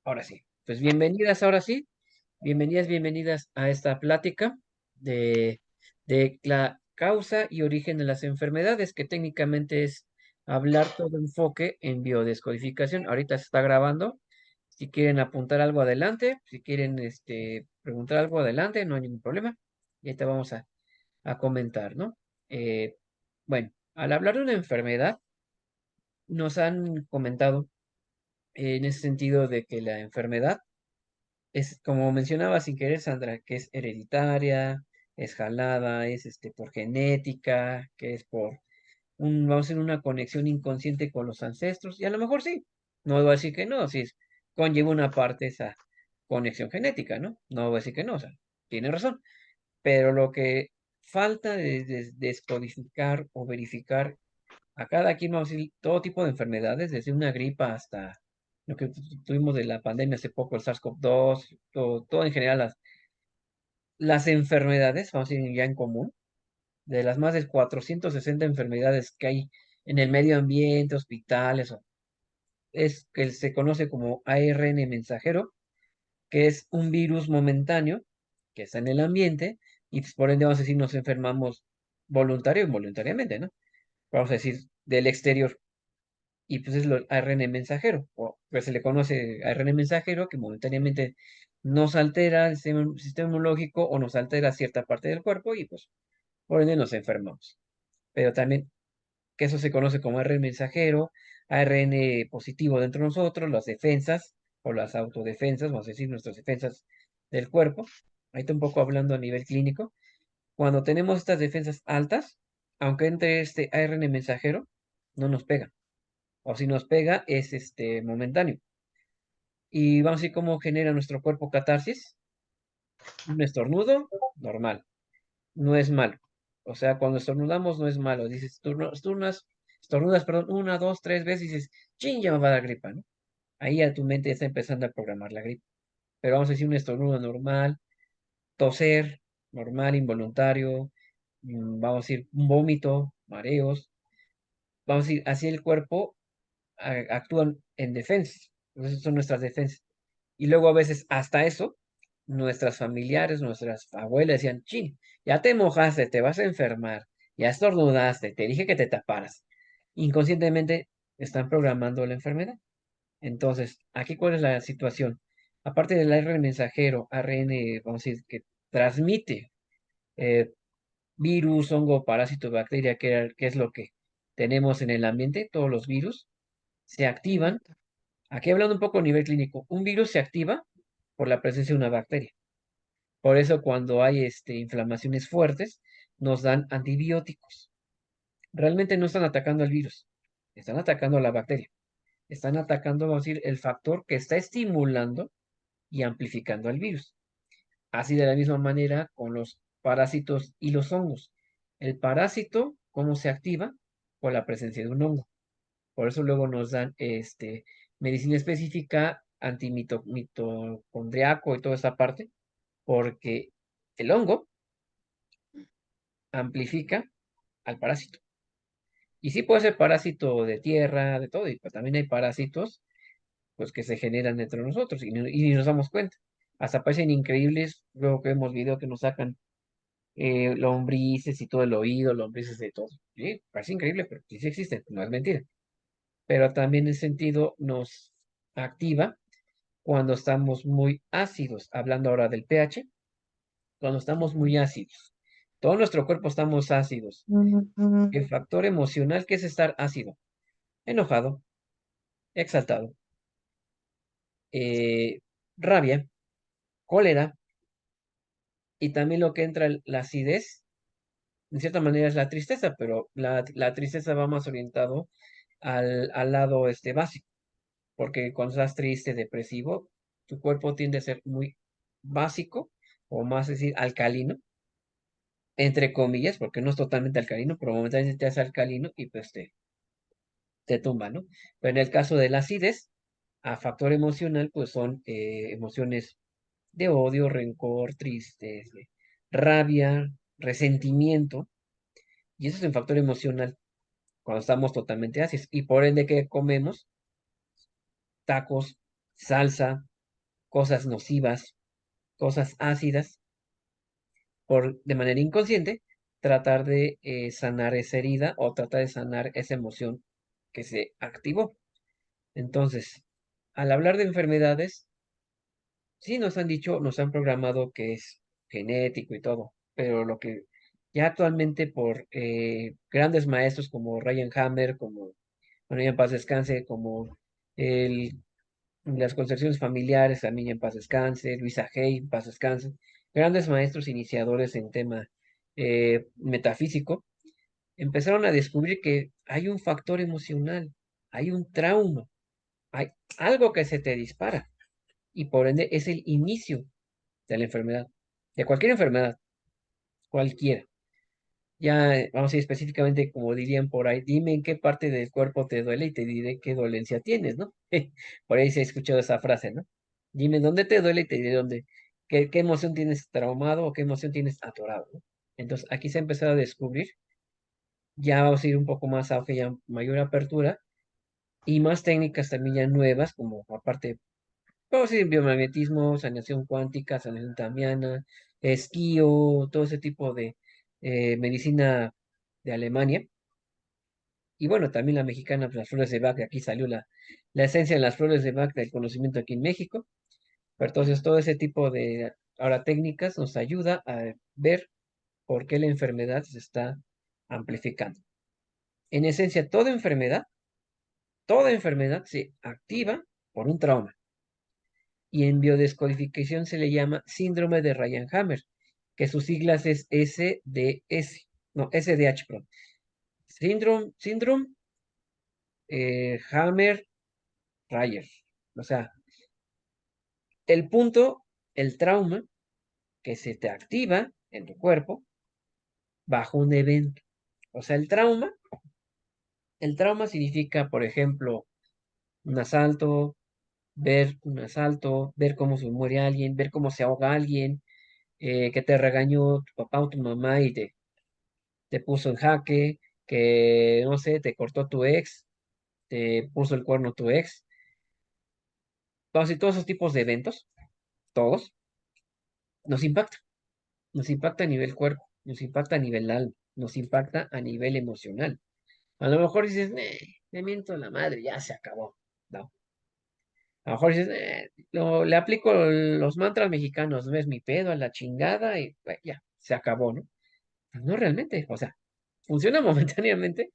Ahora sí. Pues bienvenidas, ahora sí. Bienvenidas a esta plática de, de la causa y origen de las enfermedades, que técnicamente es hablar todo enfoque en biodescodificación. Ahorita se está grabando. Si quieren apuntar algo adelante, si quieren preguntar algo adelante, no hay ningún problema. Y ahí te vamos a comentar, ¿no? Eh, bueno, al hablar de una enfermedad, nos han comentado en ese sentido de que la enfermedad es, como mencionaba sin querer, Sandra, que es hereditaria, es jalada, es por genética, que es por vamos a decir, una conexión inconsciente con los ancestros, y a lo mejor sí, no voy a decir que no, si es, conlleva una parte esa conexión genética, ¿no? No voy a decir que no, o sea, tiene razón, pero lo que falta de descodificar o verificar a cada quien, vamos a decir, todo tipo de enfermedades, desde una gripa hasta lo que tuvimos de la pandemia hace poco, el SARS-CoV-2, todo en general, las enfermedades, vamos a decir ya en común, de las más de 460 enfermedades que hay en el medio ambiente, hospitales, es que se conoce como ARN mensajero, que es un virus momentáneo que está en el ambiente y pues, por ende vamos a decir nos enfermamos voluntario o involuntariamente, ¿no? Vamos a decir del exterior. Y pues es lo ARN mensajero, o pues se le conoce ARN mensajero que momentáneamente nos altera el sistema inmunológico o nos altera cierta parte del cuerpo y pues por ende nos enfermamos. Pero también que eso se conoce como ARN mensajero, ARN positivo dentro de nosotros, las defensas o las autodefensas, vamos a decir nuestras defensas del cuerpo. Ahí está un poco hablando a nivel clínico. Cuando tenemos estas defensas altas, aunque entre este ARN mensajero, no nos pega. O si nos pega, es momentáneo. Y vamos a ver cómo genera nuestro cuerpo catarsis. Un estornudo, normal. No es malo. O sea, cuando estornudamos no es malo. Dices, estornudas, perdón, una, dos, tres veces y dices, ching, ya me va a dar gripa, ¿no? Ahí a tu mente ya está empezando a programar la gripa. Pero vamos a decir un estornudo normal, toser, normal, involuntario, vamos a decir un vómito, mareos. Vamos a decir, así el cuerpo actúan en defensa. Esas son nuestras defensas. Y luego a veces hasta eso, nuestras familiares, nuestras abuelas decían, chin, ya te mojaste, te vas a enfermar, ya estornudaste, te dije que te taparas. Inconscientemente están programando la enfermedad. Entonces, aquí cuál es la situación. Aparte del ARN mensajero, ARN, vamos a decir, que transmite eh, virus, hongo, parásito, bacteria, que es lo que tenemos en el ambiente, todos los virus, se activan. Correcto. Aquí hablando un poco a nivel clínico, un virus se activa por la presencia de una bacteria. Por eso cuando hay inflamaciones fuertes, nos dan antibióticos. Realmente no están atacando al virus, están atacando a la bacteria. Están atacando, vamos a decir, el factor que está estimulando y amplificando al virus. Así de la misma manera con los parásitos y los hongos. El parásito, ¿cómo se activa? Por la presencia de un hongo. Por eso luego nos dan medicina específica antimitocondriaco y toda esa parte, porque el hongo amplifica al parásito. Y sí puede ser parásito de tierra, de todo, y pues también hay parásitos pues que se generan dentro de nosotros y ni nos damos cuenta. Hasta parecen increíbles, luego que vemos videos que nos sacan lombrices y todo el oído, lombrices de todo. Sí, parece increíble, pero sí existe, no es mentira. Pero también en sentido nos activa cuando estamos muy ácidos, hablando ahora del pH, cuando estamos muy ácidos. Todo nuestro cuerpo estamos ácidos. Ujú. El factor emocional, que es estar ácido, enojado, exaltado, eh, rabia, cólera, y también lo que entra la acidez, en cierta manera es la tristeza, pero la tristeza va más orientado al lado básico, porque cuando estás triste, depresivo, tu cuerpo tiende a ser muy básico, o más decir, alcalino, entre comillas, porque no es totalmente alcalino, pero momentáneamente te hace alcalino y pues te tumba, ¿no? Pero en el caso de la acidez, a factor emocional, pues son emociones de odio, rencor, tristes, rabia, resentimiento, y eso es un factor emocional cuando estamos totalmente ácidos. Y por ende, que comemos? Tacos, salsa. cosas nocivas, cosas ácidas, por de manera inconsciente, tratar de sanar esa herida o tratar de sanar esa emoción que se activó. Entonces, al hablar de enfermedades, sí nos han dicho, nos han programado que es genético y todo, pero lo que ya actualmente por grandes maestros como Ryan Hammer, como, bueno, ya en paz descanse, como el, las concepciones familiares, también ya en paz descanse, Luisa Hay, en paz descanse, grandes maestros iniciadores en tema metafísico, empezaron a descubrir que hay un factor emocional, hay un trauma, hay algo que se te dispara y por ende es el inicio de la enfermedad, de cualquier enfermedad, cualquiera. Ya vamos a ir específicamente, como dirían por ahí, dime en qué parte del cuerpo te duele y te diré qué dolencia tienes, ¿no? Por ahí se ha escuchado esa frase, ¿no? Dime dónde te duele y te diré dónde, qué emoción tienes traumado o qué emoción tienes atorado, ¿no? Entonces aquí se ha empezado a descubrir, ya vamos a ir un poco más a auge, ya mayor apertura y más técnicas también ya nuevas, como aparte pero sí, biomagnetismo, sanación cuántica, sanación tamiana, esquío, todo ese tipo de medicina de Alemania. Y bueno, también la mexicana, pues, las flores de Bach, de aquí salió la esencia de las flores de Bach del conocimiento aquí en México. Pero entonces todo ese tipo de ahora técnicas nos ayuda a ver por qué la enfermedad se está amplificando. En esencia, toda enfermedad se activa por un trauma y en biodescodificación se le llama síndrome de Ryan-Hammer, que sus siglas es SDS, no, SDH, perdón. Síndrome Hammer-Ryan. O sea, el punto, el trauma que se te activa en tu cuerpo bajo un evento. O sea, el trauma significa, por ejemplo, un asalto, ver un asalto, ver cómo se muere alguien, ver cómo se ahoga alguien, que te regañó tu papá o tu mamá y te puso en jaque, que no sé, te cortó tu ex, te puso el cuerno tu ex, todos esos tipos de eventos, todos, nos impacta, nos impacta a nivel cuerpo, nos impacta a nivel alma, nos impacta a nivel emocional. A lo mejor dices, me miento la madre, ya se acabó. No. A lo mejor dices, le aplico los mantras mexicanos, no es mi pedo a la chingada y ya, se acabó, ¿no? Pues no realmente, o sea, funciona momentáneamente,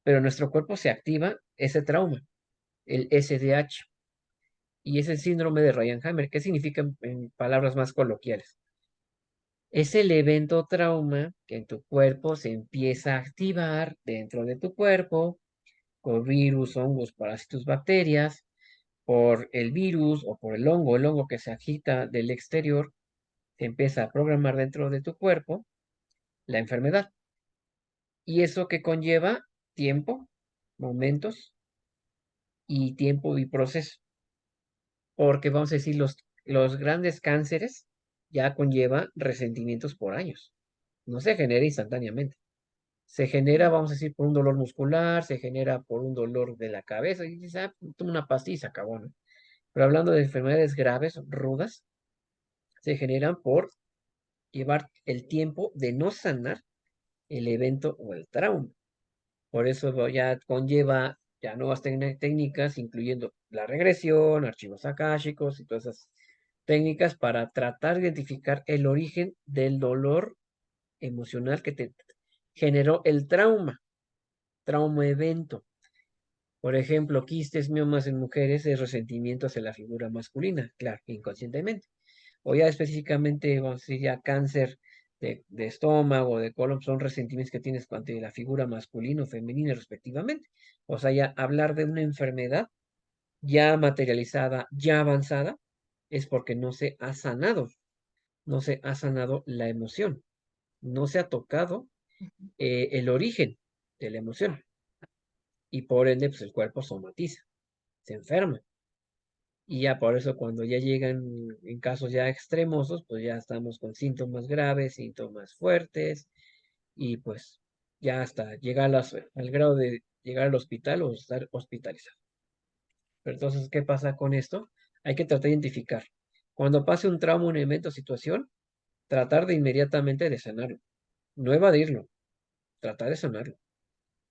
pero nuestro cuerpo se activa ese trauma, el SDH, y es el síndrome de Ryan-Hammer. ¿Qué significa en palabras más coloquiales? Es el evento trauma que en tu cuerpo se empieza a activar dentro de tu cuerpo por virus, hongos, parásitos, bacterias, por el virus o por el hongo que se agita del exterior, se empieza a programar dentro de tu cuerpo la enfermedad. Y eso que conlleva tiempo, momentos y tiempo y proceso. Porque vamos a decir, los grandes cánceres ya conlleva resentimientos por años. No se genera instantáneamente. Se genera, vamos a decir, por un dolor muscular, se genera por un dolor de la cabeza, y dices, toma una pastilla y se acabó, ¿no? Pero hablando de enfermedades graves, rudas, se generan por llevar el tiempo de no sanar el evento o el trauma. Por eso ya conlleva ya nuevas técnicas, incluyendo la regresión, archivos akáshicos y todas esas técnicas para tratar de identificar el origen del dolor emocional que te generó el trauma evento. Por ejemplo, quistes, miomas en mujeres es resentimiento hacia la figura masculina, claro, inconscientemente. O ya específicamente, vamos a decir, ya cáncer de estómago, de colon, son resentimientos que tienes ante la figura masculina o femenina respectivamente. O sea, ya hablar de una enfermedad ya materializada, ya avanzada, es porque no se ha sanado, no se ha sanado la emoción, no se ha tocado el origen de la emoción y por ende, pues el cuerpo somatiza, se enferma. Y ya por eso cuando ya llegan en casos ya extremosos, pues ya estamos con síntomas graves, síntomas fuertes y pues ya hasta llegar al grado de llegar al hospital o estar hospitalizado. Pero entonces, ¿qué pasa con esto? Hay que tratar de identificar. Cuando pase un trauma, un evento, situación, tratar de inmediatamente de sanarlo, no evadirlo, tratar de sanarlo,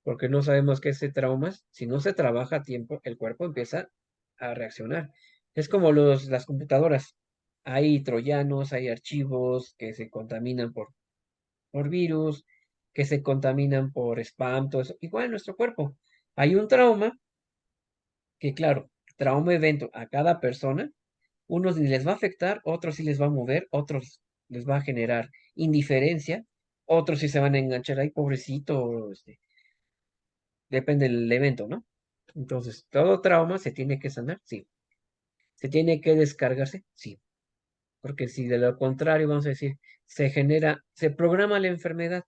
porque no sabemos que ese trauma, si no se trabaja a tiempo, el cuerpo empieza a reaccionar. Es como las computadoras. Hay troyanos, hay archivos que se contaminan por virus, que se contaminan por spam, todo eso. Igual en nuestro cuerpo. Hay un trauma que, claro, trauma evento a cada persona, unos ni les va a afectar, otros sí les va a mover, otros les va a generar indiferencia, otros sí se van a enganchar, ay, pobrecito, depende del evento, ¿no? Entonces, todo trauma se tiene que sanar, sí. Se tiene que descargarse, sí. Porque si de lo contrario, vamos a decir, se programa la enfermedad.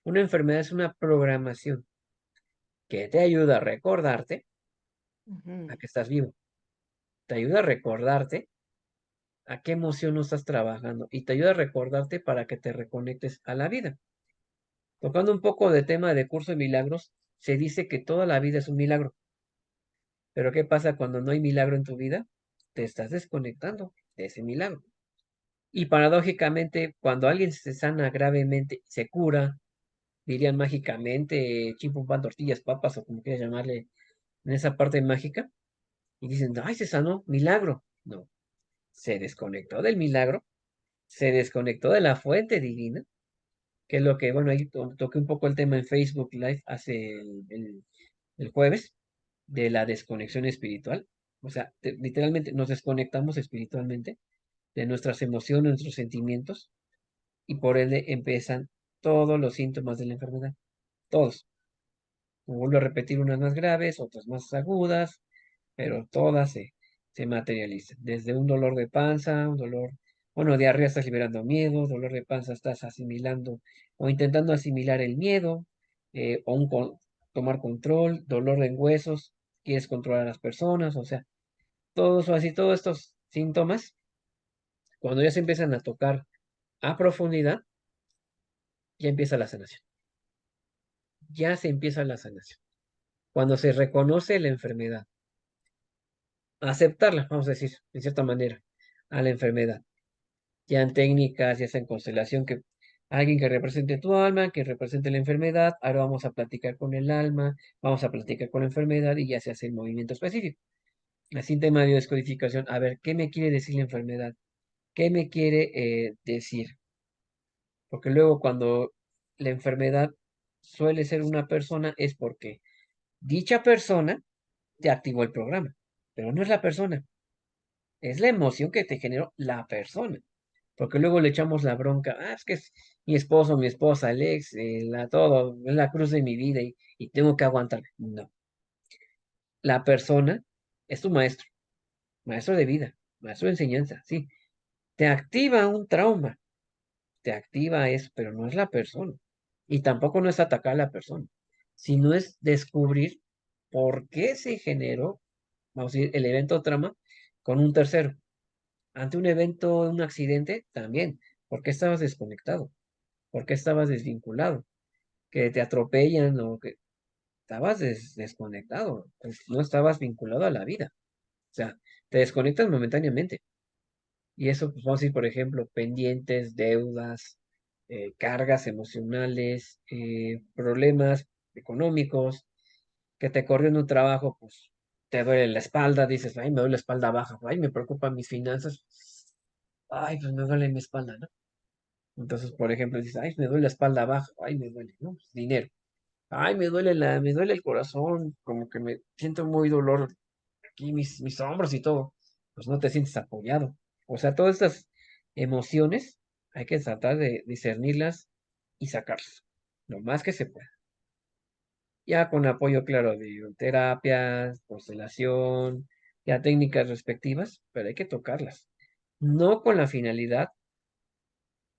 Una enfermedad es una programación que te ayuda a recordarte a Ujú. que estás vivo. Te ayuda a recordarte a qué emoción no estás trabajando y te ayuda a recordarte para que te reconectes a la vida. Tocando un poco de tema de curso de milagros, se dice que toda la vida es un milagro. Pero ¿qué pasa cuando no hay milagro en tu vida? Te estás desconectando de ese milagro. Y paradójicamente, cuando alguien se sana gravemente, se cura, dirían mágicamente, chimpum pan, tortillas, papas o como quieras llamarle en esa parte mágica, y dicen, ay, se sanó, milagro. No, se desconectó del milagro, se desconectó de la fuente divina, que es lo que, bueno, ahí toqué un poco el tema en Facebook Live hace el jueves, de la desconexión espiritual. O sea, literalmente nos desconectamos espiritualmente de nuestras emociones, nuestros sentimientos, y por ende empiezan todos los síntomas de la enfermedad. Todos. Como vuelvo a repetir, unas más graves, otras más agudas, pero todas se materializan. Desde un dolor de panza, un dolor, bueno, diarrea estás liberando miedo, dolor de panza estás asimilando o intentando asimilar el miedo, o tomar control, dolor en huesos, quieres controlar a las personas, o sea, todos así, todos estos síntomas, cuando ya se empiezan a tocar a profundidad, ya empieza la sanación. Ya se empieza la sanación. Cuando se reconoce la enfermedad, aceptarla, vamos a decir, de cierta manera, a la enfermedad. Ya en técnicas, ya sea en constelación, que alguien que represente tu alma, que represente la enfermedad, ahora vamos a platicar con el alma, vamos a platicar con la enfermedad y ya se hace el movimiento específico. Así en tema de descodificación, a ver, ¿qué me quiere decir la enfermedad? ¿Qué me quiere decir? Porque luego cuando la enfermedad suele ser una persona es porque dicha persona te activó el programa, pero no es la persona, es la emoción que te generó la persona. Porque luego le echamos la bronca, es que es mi esposo, mi esposa, el ex, todo, es la cruz de mi vida y tengo que aguantar. No, la persona es tu maestro, maestro de vida, maestro de enseñanza, sí. Te activa un trauma, te activa eso, pero no es la persona. Y tampoco no es atacar a la persona, sino es descubrir por qué se generó, vamos a decir, el evento trauma con un tercero. Ante un evento, un accidente, también, ¿por qué estabas desconectado? ¿Por qué estabas desvinculado? Que te atropellan o que estabas desconectado, pues, no estabas vinculado a la vida. O sea, te desconectas momentáneamente. Y eso, pues vamos a decir, por ejemplo, pendientes, deudas, cargas emocionales, problemas económicos, que te corrió en un trabajo, pues te duele la espalda, dices, ay, me duele la espalda baja, ay, me preocupan mis finanzas, ay, pues me duele mi espalda, ¿no? Entonces, por ejemplo, dices, ay, me duele la espalda baja, ay, me duele, ¿no? Pues, dinero. Ay, me duele el corazón, como que me siento muy dolor aquí, mis hombros y todo. Pues no te sientes apoyado. O sea, todas estas emociones hay que tratar de discernirlas y sacarlas, lo más que se pueda. Ya con apoyo, claro, de terapias, constelación, ya técnicas respectivas, pero hay que tocarlas. No con la finalidad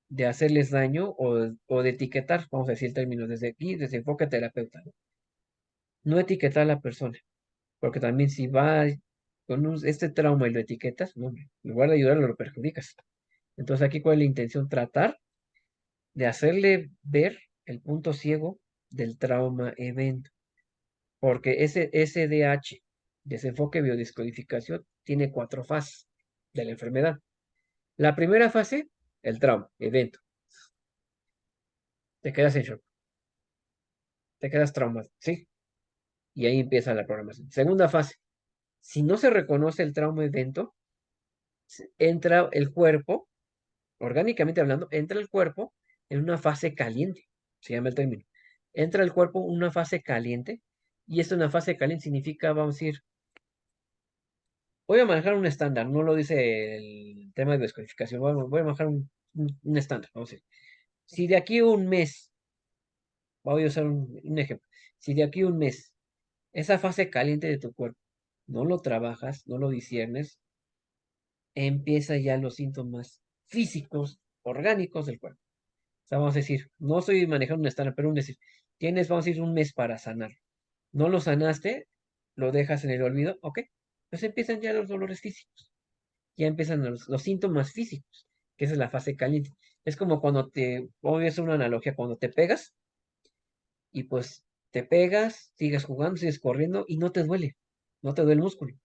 de hacerles daño o de etiquetar, vamos a decir el término desde aquí, desde enfoque terapeuta, ¿no? No etiquetar a la persona. Porque también si va con este trauma y lo etiquetas, no, hombre, en lugar de ayudarlo, lo perjudicas. Entonces aquí cuál es la intención, tratar de hacerle ver el punto ciego del trauma evento. Porque ese SDH, desenfoque biodescodificación, tiene 4 fases de la enfermedad. La primera fase, el trauma, evento. Te quedas en shock, te quedas traumado, ¿sí? Y ahí empieza la programación. Segunda fase, si no se reconoce el trauma evento, entra el cuerpo, orgánicamente hablando, entra el cuerpo en una fase caliente, se llama el término. Entra el cuerpo en una fase caliente, y esto, una fase caliente significa, vamos a decir, voy a manejar un estándar, no lo dice el tema de descodificación, voy a manejar un estándar, vamos a decir. Si de aquí a un mes, voy a usar un ejemplo, si de aquí a un mes, esa fase caliente de tu cuerpo, no lo trabajas, no lo disiernes, empieza ya los síntomas físicos, orgánicos del cuerpo. O sea, vamos a decir, no estoy manejando un estándar, pero un decir, tienes, vamos a decir, un mes para sanar. No lo sanaste, lo dejas en el olvido, ok. Pues empiezan ya los dolores físicos, ya empiezan los síntomas físicos, que esa es la fase caliente. Es como cuando voy a hacer una analogía, cuando te pegas y pues te pegas, sigues jugando, sigues corriendo y no te duele el músculo.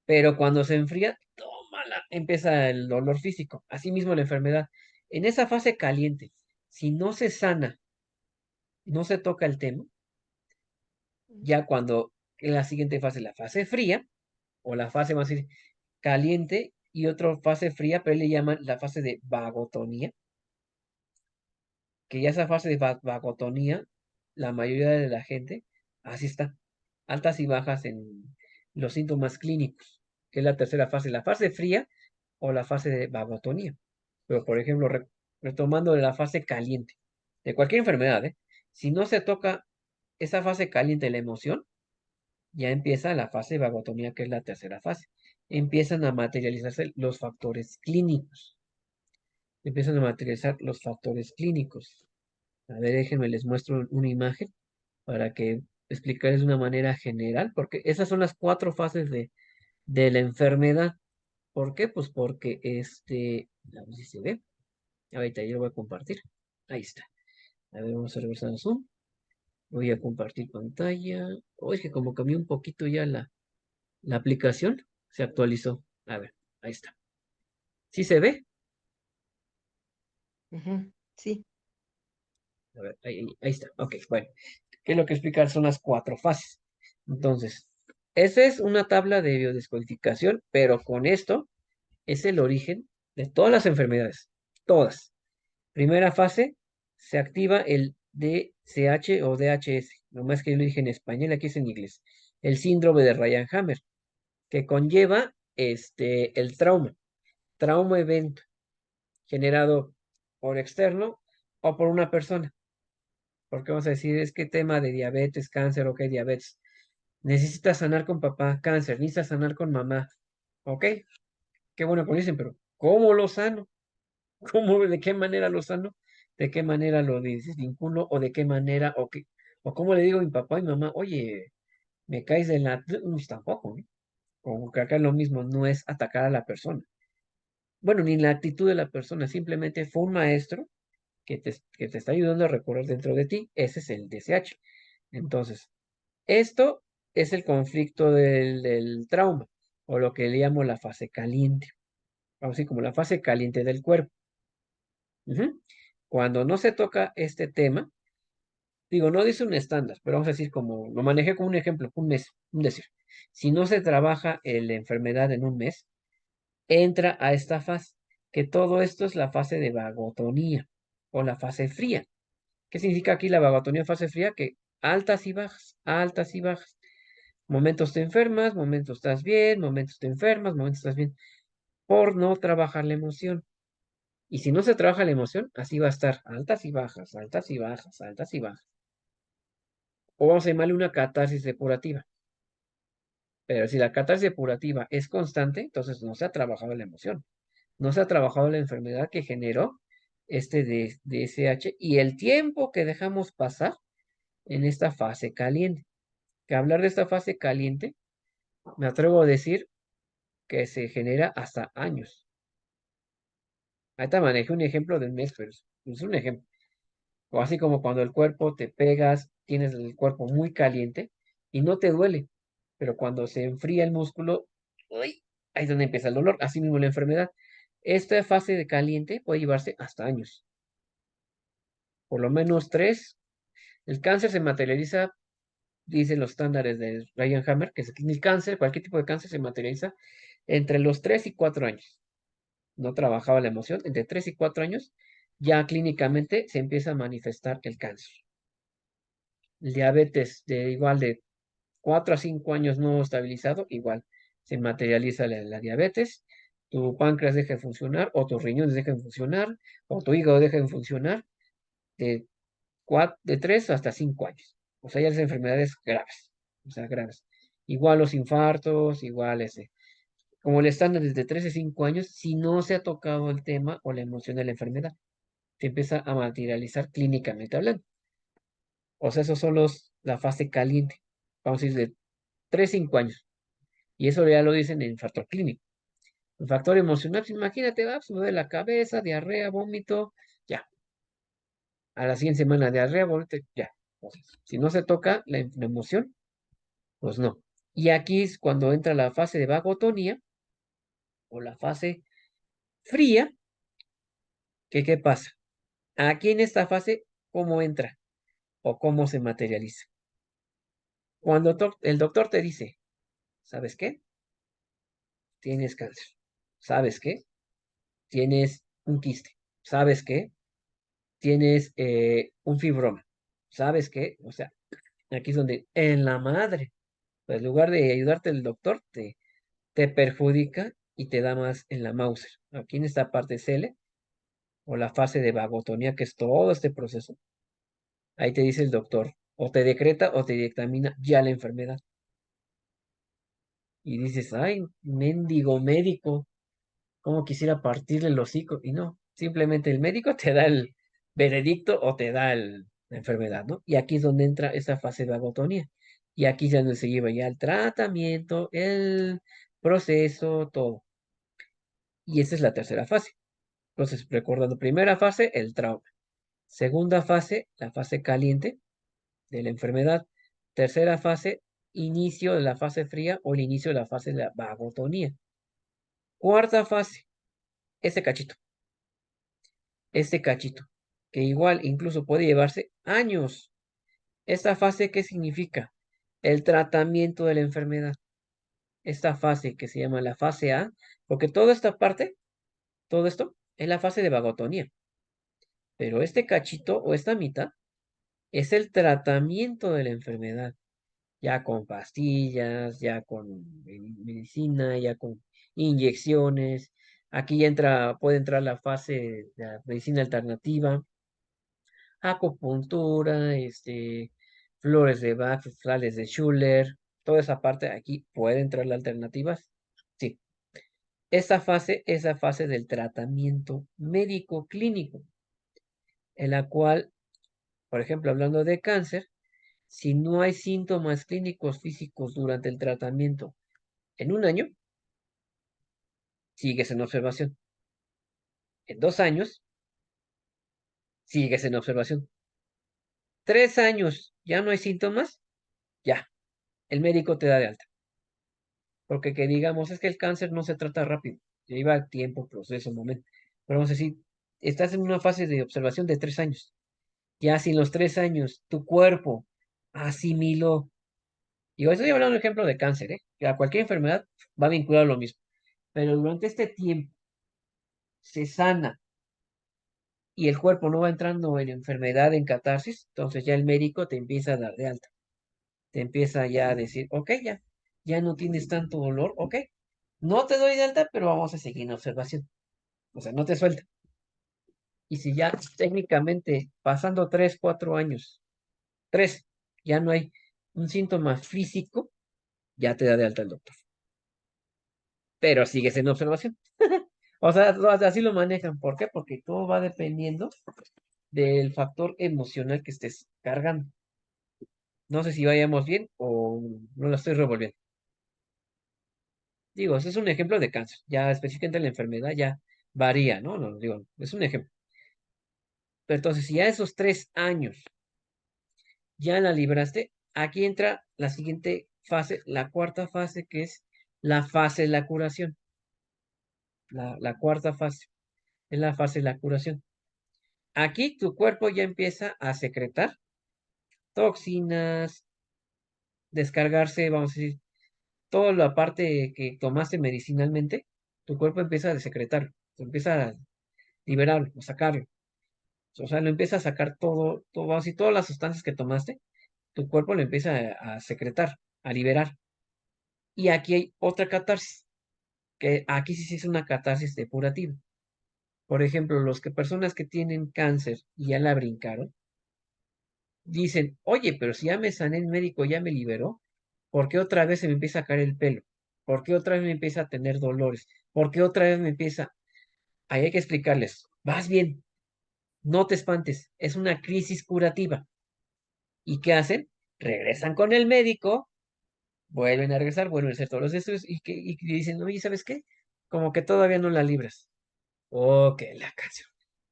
Pero cuando se enfría, tómala, empieza el dolor físico. Asimismo la enfermedad. En esa fase caliente, si no se sana, no se toca el tema, ya cuando en la siguiente fase, la fase fría, o la fase más caliente, y otra fase fría, pero le llaman la fase de vagotonía, que ya esa fase de vagotonía, la mayoría de la gente, así está, altas y bajas en los síntomas clínicos, que es la tercera fase, la fase fría o la fase de vagotonía. Pero, por ejemplo, retomando la fase caliente, de cualquier enfermedad, ¿eh? Si no se toca esa fase caliente de la emoción, ya empieza la fase de vagotonía, que es la tercera fase. Empiezan a materializarse los factores clínicos. Empiezan a materializar los factores clínicos. A ver, déjenme, les muestro una imagen para que explicarles de una manera general, porque esas son las cuatro fases de la enfermedad. ¿Por qué? Pues porque a ver si se ve. Ahorita yo lo voy a compartir. Ahí está. A ver, vamos a regresar a Zoom. Voy a compartir pantalla. Oh, es que como cambió un poquito ya la aplicación, se actualizó. A ver, ahí está. ¿Sí se ve? Ujú, sí. A ver, ahí está. Ok, bueno. ¿Qué es lo que explicar? Son las cuatro fases. Entonces, esa es una tabla de biodescodificación, pero con esto es el origen de todas las enfermedades. Todas. Primera fase, se activa el DCH o DHS. Nomás que yo lo dije en español, aquí es en inglés. El síndrome de Ryan-Hammer, que conlleva el trauma. Trauma evento generado por externo o por una persona. Porque vamos a decir, es que tema de diabetes, cáncer, ok, diabetes. Necesitas sanar con papá, cáncer, necesitas sanar con mamá. Ok, qué bueno que lo dicen, pero ¿cómo lo sano? ¿Cómo, de qué manera lo sano? ¿De qué manera lo desvinculo? ¿O de qué manera? ¿O cómo le digo a mi papá y mamá, oye, me caes de la... Pues tampoco, ¿no? Como que acá lo mismo, no es atacar a la persona. Bueno, ni la actitud de la persona, simplemente fue un maestro que te está ayudando a recorrer dentro de ti. Ese es el DSH. Entonces, esto es el conflicto del trauma, o lo que le llamo la fase caliente. Vamos a decir, como la fase caliente del cuerpo. Ujú. Cuando no se toca este tema, digo, no dice un estándar, pero vamos a decir como, lo manejé como un ejemplo, un mes, un decir. Si no se trabaja la enfermedad en un mes, entra a esta fase, que todo esto es la fase de vagotonía o la fase fría. ¿Qué significa aquí la vagotonía fase fría? Que altas y bajas, altas y bajas. Momentos te enfermas, momentos estás bien, momentos te enfermas, momentos estás bien, por no trabajar la emoción. Y si no se trabaja la emoción, así va a estar, altas y bajas, altas y bajas, altas y bajas. O vamos a llamarle una catarsis depurativa. Pero si la catarsis depurativa es constante, entonces no se ha trabajado la emoción. No se ha trabajado la enfermedad que generó DSH y el tiempo que dejamos pasar en esta fase caliente. Que hablar de esta fase caliente, me atrevo a decir que se genera hasta años. Ahorita manejé un ejemplo de un mes, pero es un ejemplo. O así como cuando el cuerpo te pegas, tienes el cuerpo muy caliente y no te duele, pero cuando se enfría el músculo, ¡uy! Ahí es donde empieza el dolor. Así mismo la enfermedad. Esta fase de caliente puede llevarse hasta años, por lo menos 3. El cáncer se materializa, dicen los estándares de Ryan Hammer, que el cáncer, cualquier tipo de cáncer se materializa entre los 3 y 4 años. No trabajaba la emoción, entre 3 y 4 años ya clínicamente se empieza a manifestar el cáncer. El diabetes de igual de 4 a 5 años no estabilizado, igual se materializa la diabetes, tu páncreas deja de funcionar, o tus riñones dejan de funcionar, o tu hígado deja de funcionar de, de 3 hasta 5 años. O sea, ya las enfermedades graves, o sea, graves. Igual los infartos, igual ese. Como le están desde 3 a 5 años, si no se ha tocado el tema o la emoción de la enfermedad, se empieza a materializar clínicamente hablando. O sea, esos son la fase caliente. Vamos a decir de 3 a 5 años. Y eso ya lo dicen en factor clínico. El factor emocional, pues imagínate, pues, me duele la cabeza, diarrea, vómito, ya. A la siguiente semana, diarrea, vómito, ya. O sea, si no se toca la emoción, pues no. Y aquí es cuando entra la fase de vagotonía o la fase fría, que ¿qué pasa? Aquí en esta fase, ¿cómo entra o cómo se materializa? Cuando el doctor te dice, ¿sabes qué? Tienes cáncer. ¿Sabes qué? Tienes un quiste. ¿Sabes qué? Tienes un fibroma. ¿Sabes qué? O sea, aquí es donde en la madre, pues en lugar de ayudarte el doctor, te perjudica y te da más en la Mauser. Aquí en esta parte CL, o la fase de vagotonía, que es todo este proceso, ahí te dice el doctor, o te decreta o te dictamina ya la enfermedad. Y dices, ay, mendigo médico, cómo quisiera partirle el hocico. Y no, simplemente el médico te da el veredicto o te da la enfermedad, ¿no? Y aquí es donde entra esa fase de agotonía. Y aquí es donde se lleva ya el tratamiento, el proceso, todo. Y esa es la tercera fase. Entonces, recordando, primera fase, el trauma. Segunda fase, la fase caliente de la enfermedad. Tercera fase, inicio de la fase fría o el inicio de la fase de la vagotonía. Cuarta fase, ese cachito. Este cachito, que igual incluso puede llevarse años. Esta fase, ¿qué significa? El tratamiento de la enfermedad. Esta fase que se llama la fase A, porque toda esta parte, todo esto, es la fase de vagotonía. Pero este cachito o esta mitad es el tratamiento de la enfermedad, ya con pastillas, ya con medicina, ya con inyecciones. Aquí ya entra, puede entrar la fase de la medicina alternativa, acupuntura, flores de Bach, flores de Schuller, toda esa parte aquí puede entrar las alternativas. Sí, esa fase del tratamiento médico clínico, en la cual, por ejemplo, hablando de cáncer, si no hay síntomas clínicos físicos durante el tratamiento en un año, sigues en observación. En 2 años, sigues en observación. 3 años, ya no hay síntomas, ya, el médico te da de alta. Porque que digamos, es que el cáncer no se trata rápido, lleva tiempo, proceso, momento. Pero vamos a decir, estás en una fase de observación de 3 años. Ya si en los 3 años tu cuerpo asimiló, y hoy estoy hablando de un ejemplo de cáncer, ¿eh? Que a cualquier enfermedad va vinculado a lo mismo. Pero durante este tiempo se sana y el cuerpo no va entrando en enfermedad, en catarsis, entonces ya el médico te empieza a dar de alta. Te empieza ya a decir, ok, ya no tienes tanto dolor, ok. No te doy de alta, pero vamos a seguir en observación. O sea, no te suelta. Y si ya técnicamente pasando 3, 4 años, 3, ya no hay un síntoma físico, ya te da de alta el doctor. Pero sigues en observación. O sea, así lo manejan. ¿Por qué? Porque todo va dependiendo del factor emocional que estés cargando. No sé si vayamos bien o no lo estoy revolviendo. Digo, ese es un ejemplo de cáncer. Ya específicamente la enfermedad ya varía, ¿no? No, digo, es un ejemplo. Pero entonces, si ya esos 3 años ya la libraste, aquí entra la siguiente fase, la cuarta fase, que es la fase de la curación. la cuarta fase, es la fase de la curación. Aquí tu cuerpo ya empieza a secretar toxinas, descargarse, vamos a decir, toda la parte que tomaste medicinalmente, tu cuerpo empieza a secretar, empieza a liberarlo, a sacarlo. O sea, lo empieza a sacar todo así, todas las sustancias que tomaste, tu cuerpo lo empieza a secretar, a liberar. Y aquí hay otra catarsis, que aquí sí es una catarsis depurativa. Por ejemplo, personas que tienen cáncer y ya la brincaron, dicen, oye, pero si ya me sané, el médico ya me liberó, ¿por qué otra vez se me empieza a caer el pelo? ¿Por qué otra vez me empieza a tener dolores? ¿Por qué otra vez me empieza? Ahí hay que explicarles, vas bien, no te espantes, es una crisis curativa. ¿Y qué hacen? Regresan con el médico, vuelven a regresar, vuelven a hacer todos los estudios y dicen, oye, ¿sabes qué? Como que todavía no la libras. Ok, la canción.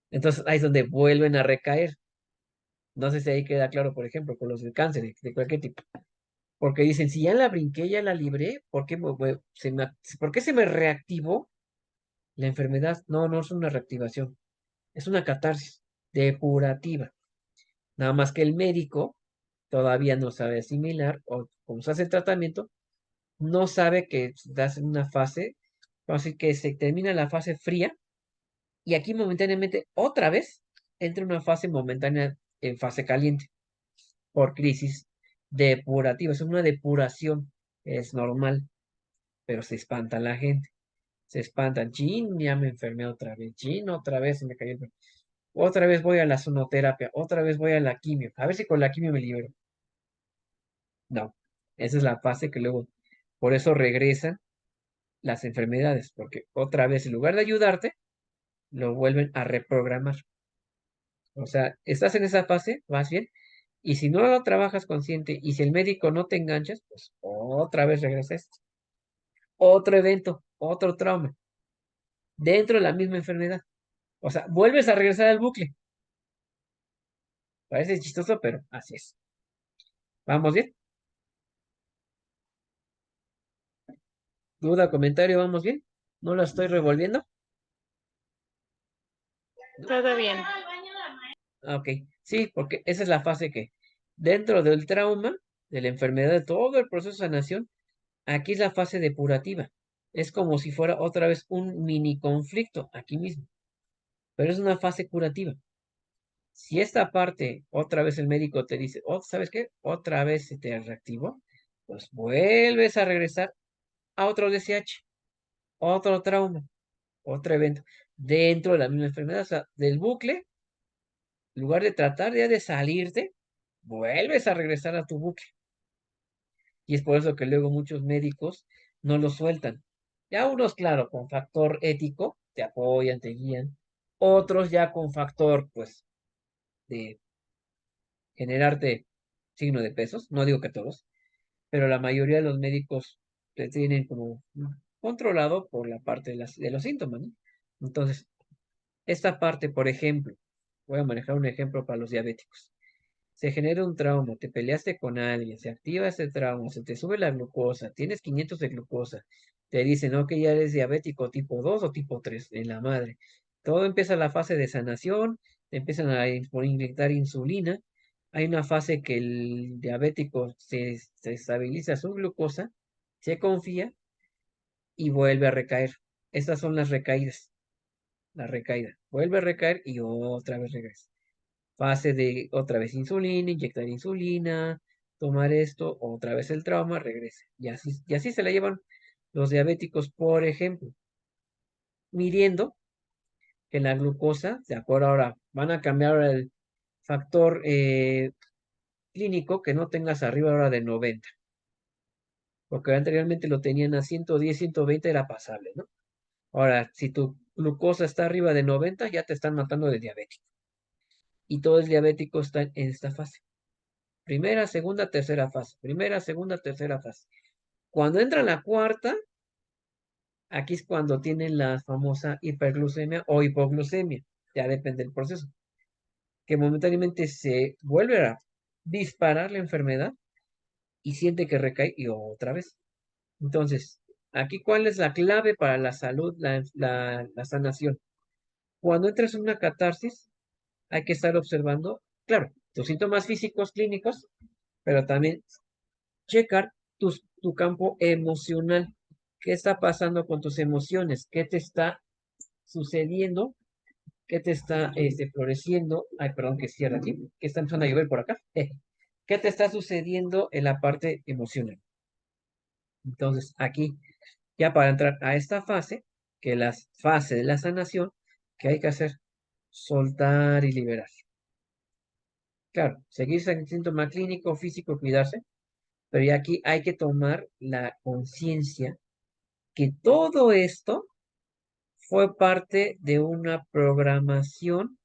Entonces ahí es donde vuelven a recaer. No sé si ahí queda claro, por ejemplo, con los de cáncer, de cualquier tipo. Porque dicen, si ya la brinqué, ya la libré, ¿por qué se me reactivó la enfermedad? No, no es una reactivación, es una catarsis depurativa. Nada más que el médico todavía no sabe asimilar, o como se hace el tratamiento, no sabe que estás en una fase, así que se termina la fase fría, y aquí momentáneamente, otra vez, entra una fase momentánea en fase caliente, por crisis depurativa. Es una depuración, es normal, pero se espanta la gente. Se espantan, chin, ya me enfermé otra vez, chin, otra vez se me cayó otra vez voy a la sonoterapia, otra vez voy a la quimio, a ver si con la quimio me libero. No, esa es la fase que luego, por eso regresan las enfermedades, porque otra vez en lugar de ayudarte, lo vuelven a reprogramar. O sea, estás en esa fase, vas bien, y si no lo trabajas consciente y si el médico no te enganchas, pues otra vez regresas. Otro evento, otro trauma, dentro de la misma enfermedad. O sea, vuelves a regresar al bucle. Parece chistoso, pero así es. ¿Vamos bien? ¿Duda, comentario? ¿Vamos bien? ¿No la estoy revolviendo? Todo bien. Ok, sí, porque esa es la fase que dentro del trauma, de la enfermedad, de todo el proceso de sanación, aquí es la fase depurativa. Es como si fuera otra vez un mini conflicto aquí mismo, pero es una fase curativa. Si esta parte, otra vez el médico te dice, oh, ¿sabes qué? Otra vez se te reactivó, pues vuelves a regresar a otro DSH, otro trauma, otro evento, dentro de la misma enfermedad, o sea, del bucle, en lugar de tratar ya de salirte, vuelves a regresar a tu bucle. Y es por eso que luego muchos médicos no lo sueltan. Ya unos, claro, con factor ético, te apoyan, te guían. Otros ya con factor, pues, de generarte signo de pesos. No digo que todos, pero la mayoría de los médicos te tienen como controlado por la parte de los síntomas, ¿no? Entonces, esta parte, por ejemplo, voy a manejar un ejemplo para los diabéticos. Se genera un trauma, te peleaste con alguien, se activa ese trauma, se te sube la glucosa, tienes 500 de glucosa, te dicen, no, que ya eres diabético tipo 2 o tipo 3 en la madre. Todo empieza la fase de sanación, te empiezan a inyectar insulina, hay una fase que el diabético se estabiliza su glucosa, se confía y vuelve a recaer. Estas son las recaídas, la recaída. Vuelve a recaer y otra vez regresa. Fase de otra vez insulina, inyectar insulina, tomar esto, otra vez el trauma, regresa. Y así se la llevan los diabéticos, por ejemplo, midiendo que la glucosa, de acuerdo ahora, van a cambiar ahora el factor clínico que no tengas arriba ahora de 90, porque anteriormente lo tenían a 110, 120 era pasable, ¿no? Ahora, si tu glucosa está arriba de 90, ya te están matando de diabético. Y todo el diabético está en esta fase. Primera, segunda, tercera fase. Primera, segunda, tercera fase. Cuando entra la cuarta, aquí es cuando tienen la famosa hiperglucemia o hipoglucemia. Ya depende del proceso. Que momentáneamente se vuelve a disparar la enfermedad y siente que recae y otra vez. Entonces, aquí, ¿cuál es la clave para la salud, la sanación? Cuando entras en una catarsis, hay que estar observando, claro, tus síntomas físicos, clínicos, pero también checar tu campo emocional. ¿Qué está pasando con tus emociones? ¿Qué te está sucediendo? ¿Qué te está floreciendo? Ay, perdón, que cierra aquí, que está empezando a llover por acá. ¿Qué te está sucediendo en la parte emocional? Entonces, aquí, ya para entrar a esta fase, que es la fase de la sanación, ¿qué hay que hacer? Soltar y liberar. Claro, seguir el síntoma clínico, físico, cuidarse, pero ya aquí hay que tomar la conciencia que todo esto fue parte de una programación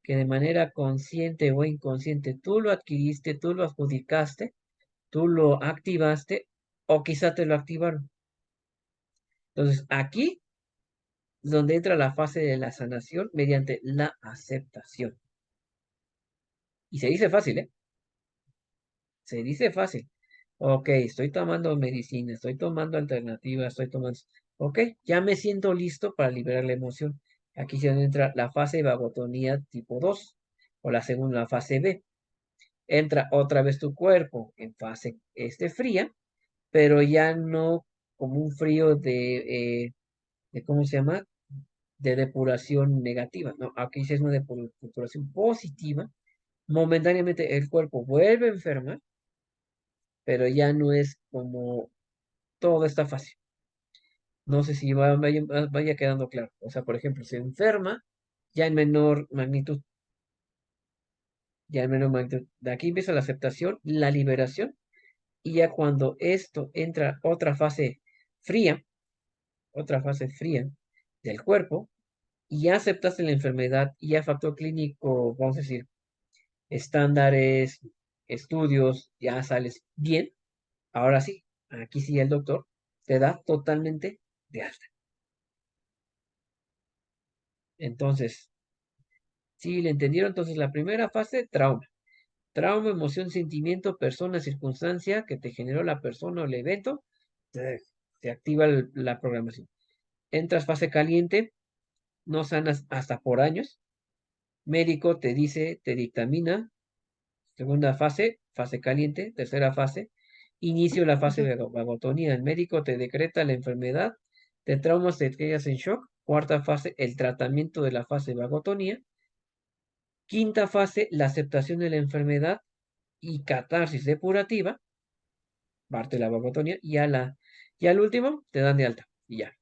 que de manera consciente o inconsciente tú lo adquiriste, tú lo adjudicaste, tú lo activaste o quizá te lo activaron. Entonces, aquí es donde entra la fase de la sanación mediante la aceptación. Y se dice fácil, ¿eh? Se dice fácil. Ok, estoy tomando medicina, estoy tomando alternativas, estoy tomando... Ok, ya me siento listo para liberar la emoción. Aquí se entra la fase de vagotonía tipo 2 o la segunda fase B. Entra otra vez tu cuerpo en fase fría, pero ya no como un frío de ¿cómo se llama? De depuración negativa. No, aquí sí es una depuración positiva. Momentáneamente el cuerpo vuelve a enfermar, pero ya no es como toda esta fase. No sé si vaya quedando claro. O sea, por ejemplo, se enferma ya en menor magnitud, ya en menor magnitud. De aquí empieza la aceptación, la liberación, y ya cuando esto entra fría, otra fase fría del cuerpo, y ya aceptaste la enfermedad, y ya factor clínico, vamos a decir, estándares, estudios, ya sales bien, ahora sí, aquí sí el doctor te da totalmente de alta. Entonces, sí, le entendieron. Entonces, la primera fase, trauma. Trauma, emoción, sentimiento, persona, circunstancia que te generó la persona o el evento, se, se activa la programación. Entras fase caliente, no sanas hasta por años. Médico te dice, te dictamina. Segunda fase, fase caliente. Tercera fase, inicio la fase Ujú. de vagotonía. El médico te decreta la enfermedad, te traumas, te quedas en shock. Cuarta fase, el tratamiento de la fase de vagotonía. Quinta fase, la aceptación de la enfermedad y catarsis depurativa, parte de la vagotonía, y al último te dan de alta. Y ya,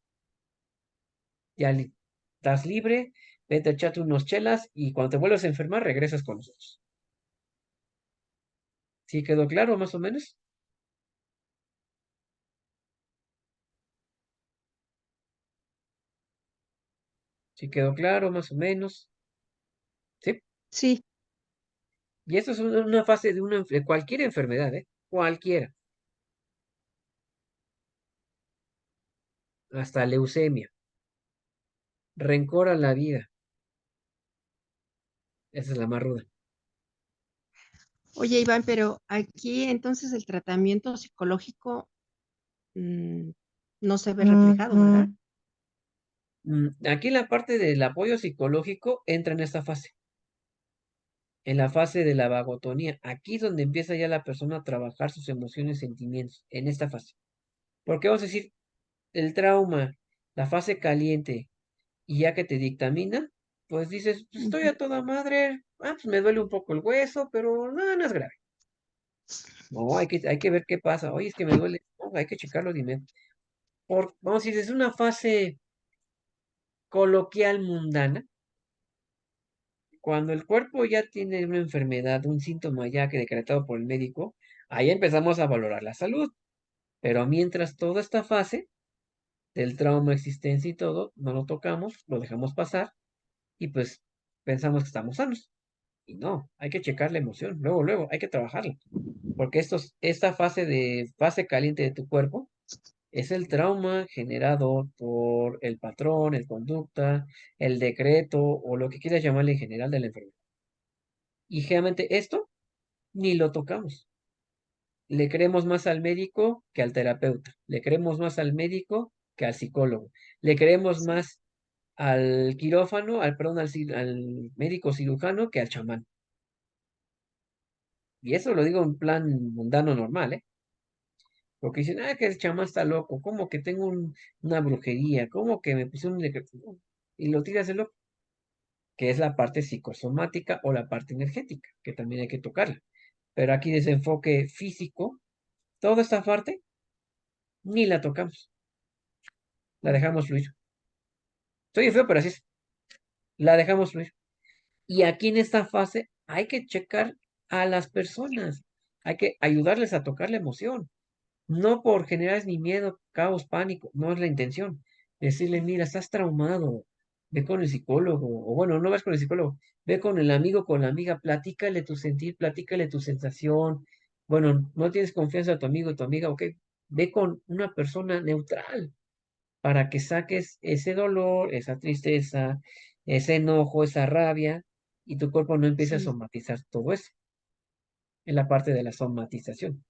estás libre, vete a echarte unos chelas y cuando te vuelvas a enfermar regresas con nosotros. ¿Sí quedó claro más o menos? ¿Sí quedó claro más o menos? ¿Sí? Sí. Y esto es una fase de cualquier enfermedad, ¿eh? Cualquiera. Hasta leucemia. Rencor a la vida. Esa es la más ruda. Oye, Iván, pero aquí entonces el tratamiento psicológico mm, no se ve reflejado, ¿verdad? Aquí la parte del apoyo psicológico entra en esta fase. En la fase de la vagotonía. Aquí es donde empieza ya la persona a trabajar sus emociones, sentimientos, en esta fase. Porque vamos a decir, el trauma, la fase caliente, y ya que te dictamina, pues dices, pues estoy Ujú. a toda madre, pues me duele un poco el hueso, pero no, no es grave. No, hay que ver qué pasa. Oye, es que me duele, no, hay que checarlo dime. Vamos a decir, es una fase coloquial mundana. Cuando el cuerpo ya tiene una enfermedad, un síntoma ya que decretado por el médico, ahí empezamos a valorar la salud. Pero mientras toda esta fase del trauma, existencia y todo, no lo tocamos, lo dejamos pasar y pues pensamos que estamos sanos. Y no, hay que checar la emoción, luego, luego, hay que trabajarla. Porque esta fase caliente de tu cuerpo es el trauma generado por el patrón, el conducta, el decreto o lo que quieras llamarle en general de la enfermedad. Y generalmente esto ni lo tocamos. le creemos más al médico que al terapeuta, le creemos más al médico que al psicólogo, le creemos Sí, más al quirófano, perdón, al médico cirujano que al chamán. Y eso lo digo en plan mundano normal, ¿eh? Porque dicen, que el chamán está loco, como que tengo una brujería, como que me puse un decreto, y lo tiras de loco, que es la parte psicosomática o la parte energética, que también hay que tocarla. Pero aquí desde enfoque físico, toda esta parte ni la tocamos, la mm, dejamos fluir. Soy feo, pero así es, la dejamos fluir. Y aquí en esta fase hay que checar a las personas, hay que ayudarles a tocar la emoción. No por generar ni miedo, caos, pánico, no es la intención. Decirle, mira, estás traumado, ve con el psicólogo, o bueno, no vas con el psicólogo, ve con el amigo, con la amiga, platícale tu sentir, platícale tu sensación. Bueno, no tienes confianza a tu amigo, tu amiga, ok, ve con una persona neutral para que saques ese dolor, esa tristeza, ese enojo, esa rabia, y tu cuerpo no empiece a sí, somatizar todo eso. En la parte de la somatización.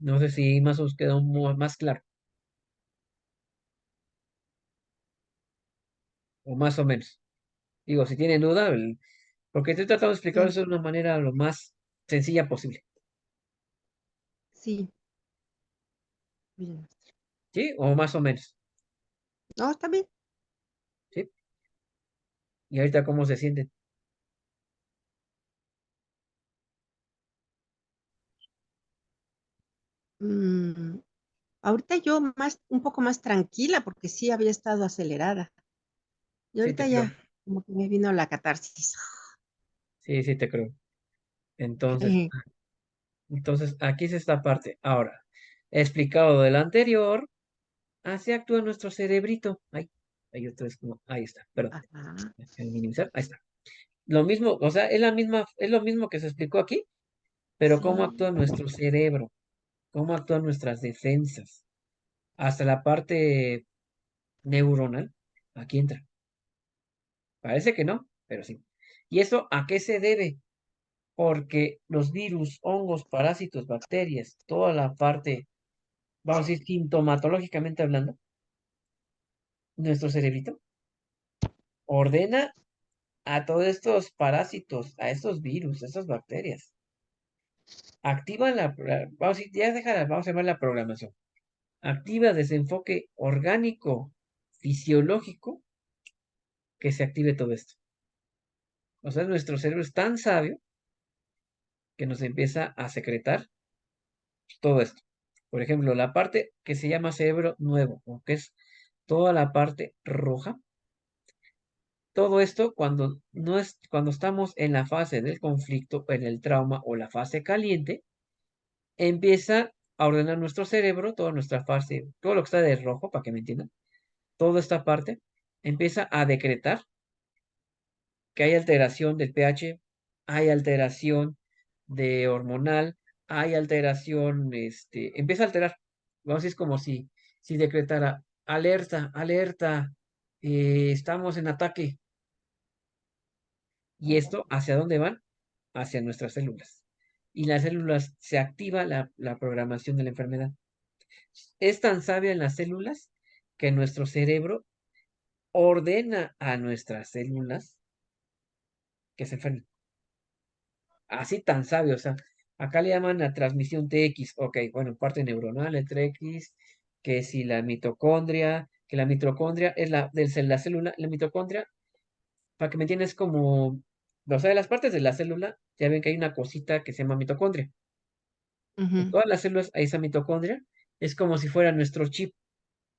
No sé si más os quedó más claro. O más o menos. Digo, si tienen duda, porque estoy tratando de explicarlo sí, eso de una manera lo más sencilla posible. sí, bien. ¿Sí? O más o menos. No, está bien. ¿Sí? Y ahorita cómo se sienten. Mm, ahorita yo un poco más tranquila porque sí había estado acelerada. Y Sí, te ahorita creo. ya, como que me vino la catarsis. Sí, sí, te creo. Entonces, entonces aquí es esta parte. Ahora, he explicado del anterior, así actúa nuestro cerebrito. Ahí otra vez como, ahí está, perdón. Ajá, Déjame minimizar, ahí está. Lo mismo, o sea, es lo mismo que se explicó aquí, pero cómo sí, actúa nuestro cerebro, cómo actúan nuestras defensas. Hasta la parte neuronal, aquí entra. Parece que no, pero sí. ¿Y eso a qué se debe? Porque los virus, hongos, parásitos, bacterias, toda la parte, vamos a decir, sintomatológicamente hablando, nuestro cerebrito ordena a todos estos parásitos, a estos virus, a estas bacterias. Activa vamos a decir, ya déjala, vamos a llamar la programación. Activa desenfoque orgánico, fisiológico, que se active todo esto. O sea, nuestro cerebro es tan sabio que nos empieza a secretar todo esto. Por ejemplo, la parte que se llama cerebro nuevo, o que es toda la parte roja. Todo esto cuando no es, cuando estamos en la fase del conflicto, en el trauma o la fase caliente, empieza a ordenar nuestro cerebro, toda nuestra fase, todo lo que está de rojo, para que me entiendan, toda esta parte, empieza a decretar que hay alteración del pH, hay alteración de hormonal, hay alteración, empieza a alterar. Vamos a decir, es como si decretara alerta, alerta, estamos en ataque. ¿Y esto hacia dónde van? Hacia nuestras células. Y las células se activa la programación de la enfermedad. Es tan sabia en las células que nuestro cerebro ordena a nuestras células que se enfermen. Así tan sabio, o sea, acá le llaman la transmisión TX, ok, bueno, parte neuronal, el TX, que si la mitocondria, que la mitocondria es la célula, la mitocondria, para que me entiendas, como, o sea, de las partes de la célula, ya ven que hay una cosita que se llama mitocondria. En ujú, todas las células hay esa mitocondria, es como si fuera nuestro chip,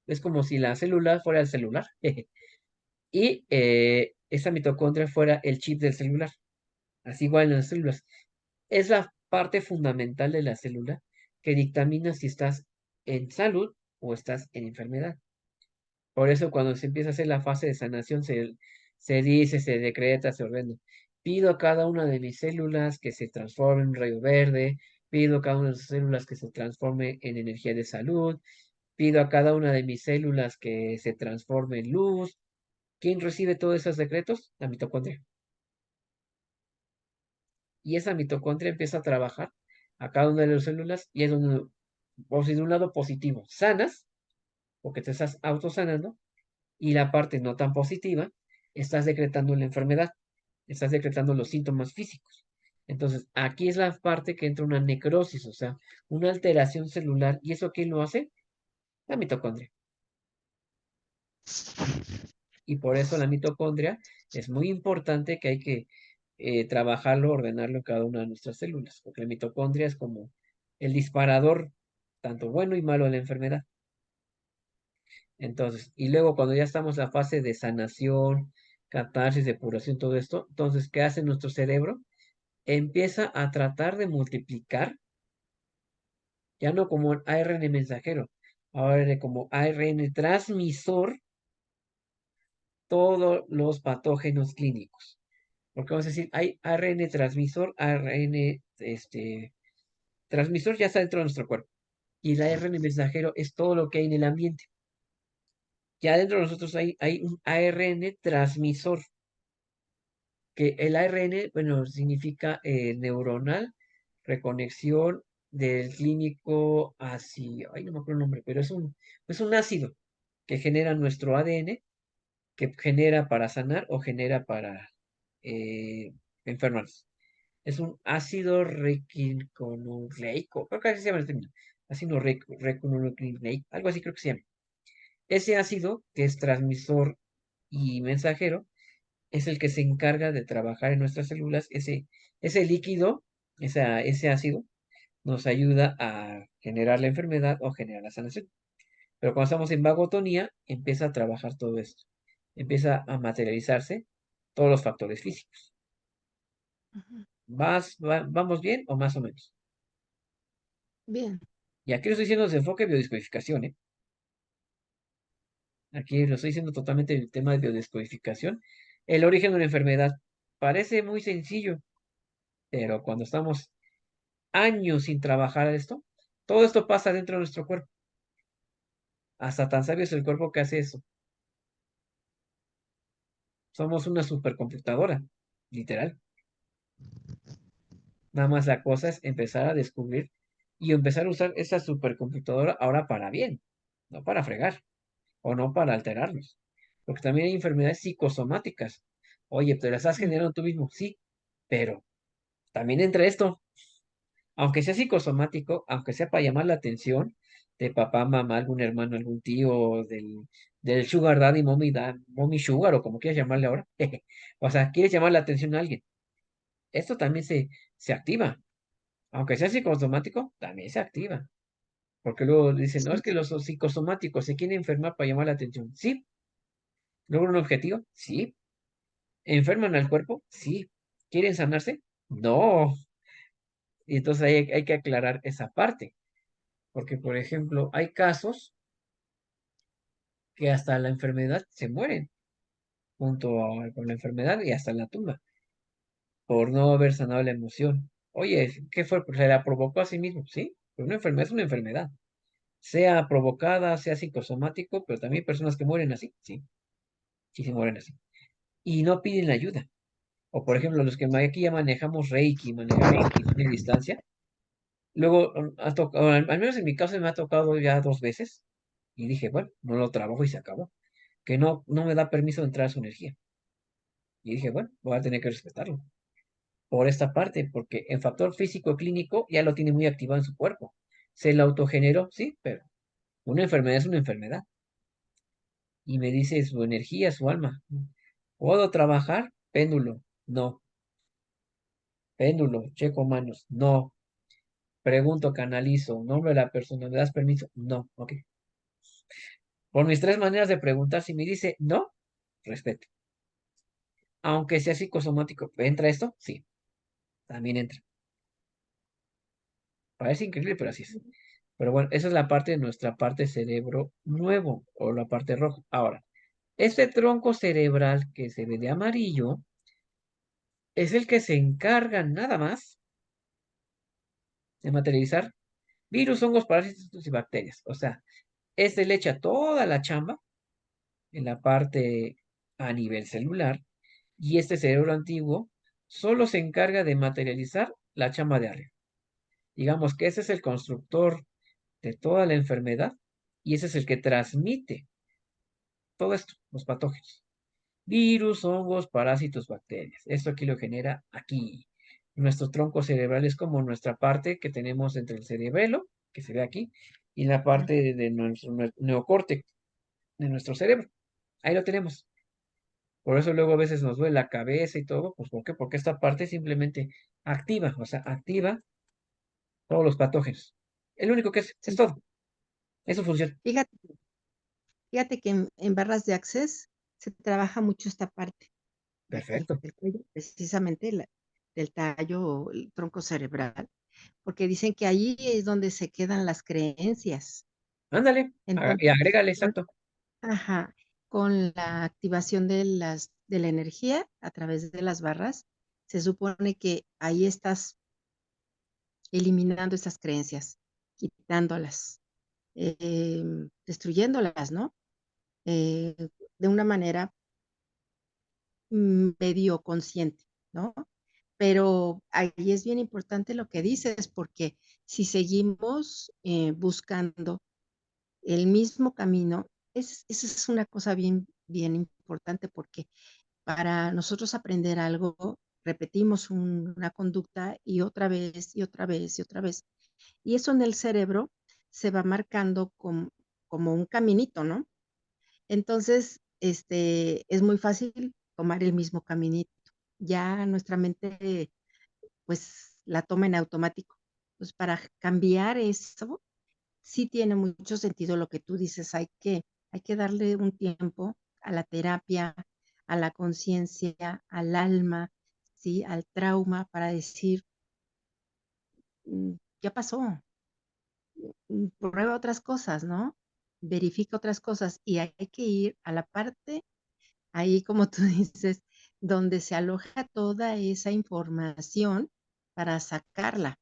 es como si la célula fuera el celular, y esa mitocondria fuera el chip del celular, así igual en las células. Es la parte fundamental de la célula que dictamina si estás en salud o estás en enfermedad. Por eso cuando se empieza a hacer la fase de sanación, se dice, se decreta, se ordena. Pido a cada una de mis células que se transforme en rayo verde, pido a cada una de sus células que se transforme en energía de salud, pido a cada una de mis células que se transforme en luz. ¿Quién recibe todos esos decretos? La mitocondria. y esa mitocondria empieza a trabajar a cada una de las células y es donde, o sea, de un lado positivo, sanas, porque te estás autosanando, y la parte no tan positiva, estás decretando la enfermedad, estás decretando los síntomas físicos. Entonces, aquí es la parte que entra una necrosis, o sea, una alteración celular, ¿y eso quién lo hace? La mitocondria. Y por eso la mitocondria es muy importante que hay que trabajarlo, ordenarlo en cada una de nuestras células, porque la mitocondria es como el disparador, tanto bueno y malo de la enfermedad. Entonces, y luego cuando ya estamos en la fase de sanación, catarsis, depuración, todo esto, entonces, ¿qué hace nuestro cerebro? Empieza a tratar de multiplicar, ya no como ARN mensajero, ahora como ARN transmisor, todos los patógenos clínicos. Porque vamos a decir, hay ARN transmisor, ARN transmisor ya está dentro de nuestro cuerpo. Y el ARN mensajero es todo lo que hay en el ambiente. Ya dentro de nosotros hay un ARN transmisor, que el ARN, bueno, significa neuronal, reconexión del clínico ácido, ay, no me acuerdo el nombre, pero es un ácido que genera nuestro ADN, que genera para sanar o genera para eh, enfermarnos. Es un ácido ribonucleico, creo que así se llama el término. Ácido ribonucleico, algo así creo que se llama. Ese ácido, que es transmisor y mensajero, es el que se encarga de trabajar en nuestras células. Ese líquido, ese ácido, nos ayuda a generar la enfermedad o generar la sanación. Pero cuando estamos en vagotonía, empieza a trabajar todo esto. Empieza a materializarse todos los factores físicos. Ujú. ¿Vamos bien o más o menos? Bien. Y aquí lo estoy diciendo desde enfoque de biodescodificación, ¿eh? Aquí lo estoy diciendo totalmente el tema de biodescodificación. El origen de una enfermedad parece muy sencillo, pero cuando estamos años sin trabajar esto, todo esto pasa dentro de nuestro cuerpo. Hasta tan sabio es el cuerpo que hace eso. Somos una supercomputadora, literal. Nada más la cosa es empezar a descubrir y empezar a usar esa supercomputadora ahora para bien, no para fregar o no para alterarnos. Porque también hay enfermedades psicosomáticas. Oye, ¿te las estás Mm. generando tú mismo? Sí, pero también entra esto. Aunque sea psicosomático, aunque sea para llamar la atención de papá, mamá, algún hermano, algún tío, del sugar daddy, mommy sugar, o como quieras llamarle ahora. O sea, quieres llamar la atención a alguien. Esto también se activa. Aunque sea psicosomático, también se activa. Porque luego dicen, no, es Sí. que los psicosomáticos se quieren enfermar para llamar la atención. Sí. ¿Logran un objetivo? Sí. ¿Enferman al cuerpo? Sí. ¿Quieren sanarse? No. Y entonces hay que aclarar esa parte. Porque, por ejemplo, hay casos que hasta la enfermedad se mueren con la enfermedad y hasta en la tumba por no haber sanado la emoción. Oye, ¿qué fue? Pues se la provocó a sí mismo, ¿sí? Pero una enfermedad es una enfermedad. Sea provocada, sea psicosomático, pero también hay personas que mueren así, sí, sí se mueren así. Y no piden ayuda. O por ejemplo, los que aquí ya manejamos Reiki, manejamos medicina a distancia, luego al menos en mi caso me ha tocado ya 2 veces, y dije, bueno, no lo trabajo y se acabó. Que no me da permiso de entrar a su energía. Y dije, bueno, voy a tener que respetarlo. Por esta parte, porque el factor físico clínico ya lo tiene muy activado en su cuerpo. Se lo autogeneró, sí, pero una enfermedad es una enfermedad. Y me dice su energía, su alma. ¿Puedo trabajar? Péndulo. No. Péndulo. Checo manos. No. Pregunto, canalizo. Nombre de la persona. ¿Me das permiso? No. Ok. Por mis 3 maneras de preguntar, si me dice no, respeto. Aunque sea psicosomático, ¿entra esto? Sí, también entra. Parece increíble, pero así es. Pero bueno, esa es la parte de nuestra parte cerebro nuevo o la parte roja. Ahora, este tronco cerebral que se ve de amarillo es el que se encarga nada más de materializar virus, hongos, parásitos y bacterias. O sea, este le echa toda la chamba en la parte a nivel celular y este cerebro antiguo solo se encarga de materializar la chamba de arriba. Digamos que ese es el constructor de toda la enfermedad y ese es el que transmite todo esto, los patógenos. Virus, hongos, parásitos, bacterias. Esto aquí lo genera aquí. Nuestro tronco cerebral es como nuestra parte que tenemos entre el cerebelo, que se ve aquí, y la Ujú. parte de nuestro neocórtex, de nuestro cerebro. Ahí lo tenemos. Por eso luego a veces nos duele la cabeza y todo, pues ¿por qué? Porque esta parte simplemente activa, o sea, activa todos los patógenos. Es lo único que es Sí. todo. Es su función. Fíjate fíjate que en barras de Access se trabaja mucho esta parte de aquí, Perfecto. del cuello, precisamente del tallo o el tronco cerebral, porque dicen que ahí es donde se quedan las creencias. Ándale, y Entonces, agrégale, con exacto. ajá, con la activación de la energía a través de las barras, se supone que ahí estás eliminando estas creencias, quitándolas, destruyéndolas, ¿no? Eh, de una manera medio consciente, ¿no? Pero ahí es bien importante lo que dices, porque si seguimos buscando el mismo camino, esa es una cosa bien, bien importante, porque para nosotros aprender algo, repetimos una conducta y otra vez, y otra vez, y otra vez. Y eso en el cerebro se va marcando como un caminito, ¿no? Entonces, es muy fácil tomar el mismo caminito. Ya nuestra mente, pues, la toma en automático. Pues, para cambiar eso, sí tiene mucho sentido lo que tú dices, hay que darle un tiempo a la terapia, a la conciencia, al alma, ¿sí? Al trauma para decir, ya pasó, prueba otras cosas, ¿no? Verifica otras cosas y hay que ir a la parte ahí, como tú dices, donde se aloja toda esa información para sacarla,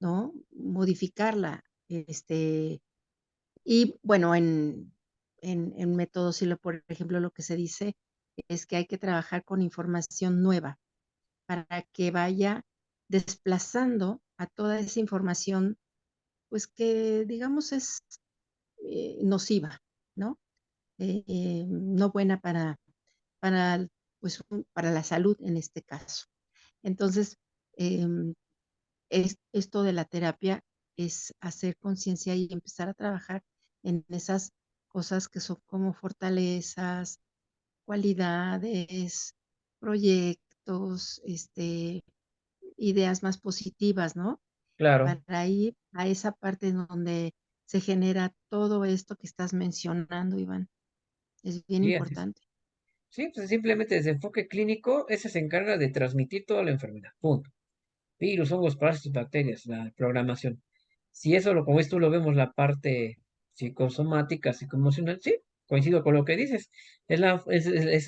¿no? Modificarla, y bueno, en método Silo, por ejemplo, lo que se dice es que hay que trabajar con información nueva para que vaya desplazando a toda esa información, pues, que digamos es, nociva, ¿no? No buena para, pues, para la salud en este caso. Entonces, em, esto de la terapia es hacer conciencia y empezar a trabajar en esas cosas que son como fortalezas, cualidades, proyectos, ideas más positivas, ¿no? Claro. Para ir a esa parte en donde se genera todo esto que estás mencionando, Iván. Es bien Sí, así es. importante. Sí, pues simplemente desde enfoque clínico, ese se encarga de transmitir toda la enfermedad. Punto. Virus, hongos, parásitos, bacterias, la programación. Si eso lo, como esto lo vemos, la parte psicosomática, psicoemocional, sí, coincido con lo que dices. Es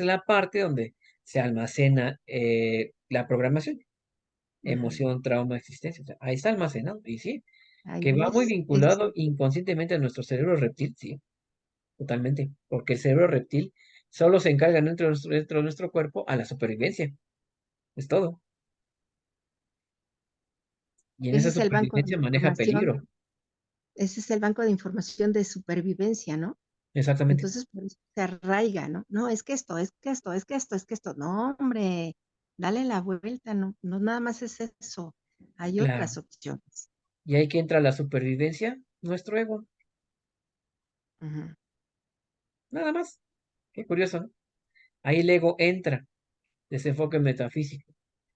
la parte donde se almacena la programación, Ujú. emoción, trauma, existencia. O sea, ahí está almacenado. Y sí, que Ahí va muy es vinculado inconscientemente a nuestro cerebro reptil, sí, totalmente. Porque el cerebro reptil solo se encarga dentro de nuestro cuerpo a la supervivencia. Es todo. Y en ese esa es el banco de supervivencia maneja información, peligro. ese es el banco de información de supervivencia, ¿no? Exactamente. Entonces, por eso se arraiga, ¿no? No, es que esto, es que esto, es que esto, es que esto. No, hombre, dale la vuelta, no, no nada más es eso. Hay Claro. otras opciones. Y ahí que entra la supervivencia, nuestro ego. Ujú. Nada más. Qué curioso, ¿no? Ahí el ego entra, desenfoque metafísico,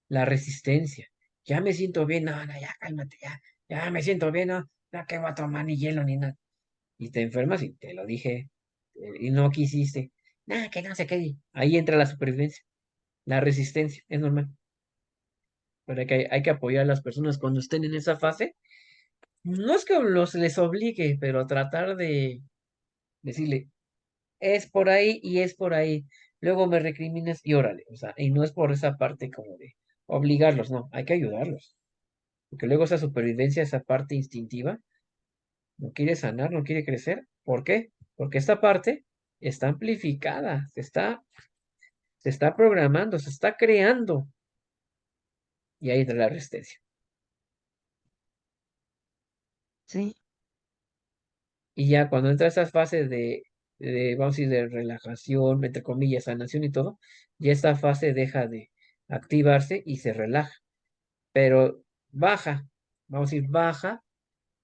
la resistencia. Ya me siento bien, no, no, ya cálmate, ya, ya me siento bien, no, no que voy a tomar ni hielo ni nada. Y te enfermas y te lo dije, y no quisiste. Nada, que no sé qué. Ahí entra la supervivencia, la resistencia, es normal. Pero hay que apoyar a las personas cuando estén en esa fase. No es que les obligue, pero tratar de decirle, es por ahí y es por ahí. Luego me recriminas y órale, o sea, y no es por esa parte como de obligarlos, no, hay que ayudarlos. Porque luego esa supervivencia, esa parte instintiva, no quiere sanar, no quiere crecer. ¿Por qué? Porque esta parte está amplificada, se está programando, se está creando. y ahí entra la resistencia. Sí, Y ya cuando entra esa fase vamos a decir, de relajación, entre comillas, sanación y todo, ya esta fase deja de activarse y se relaja. Pero baja, vamos a decir, baja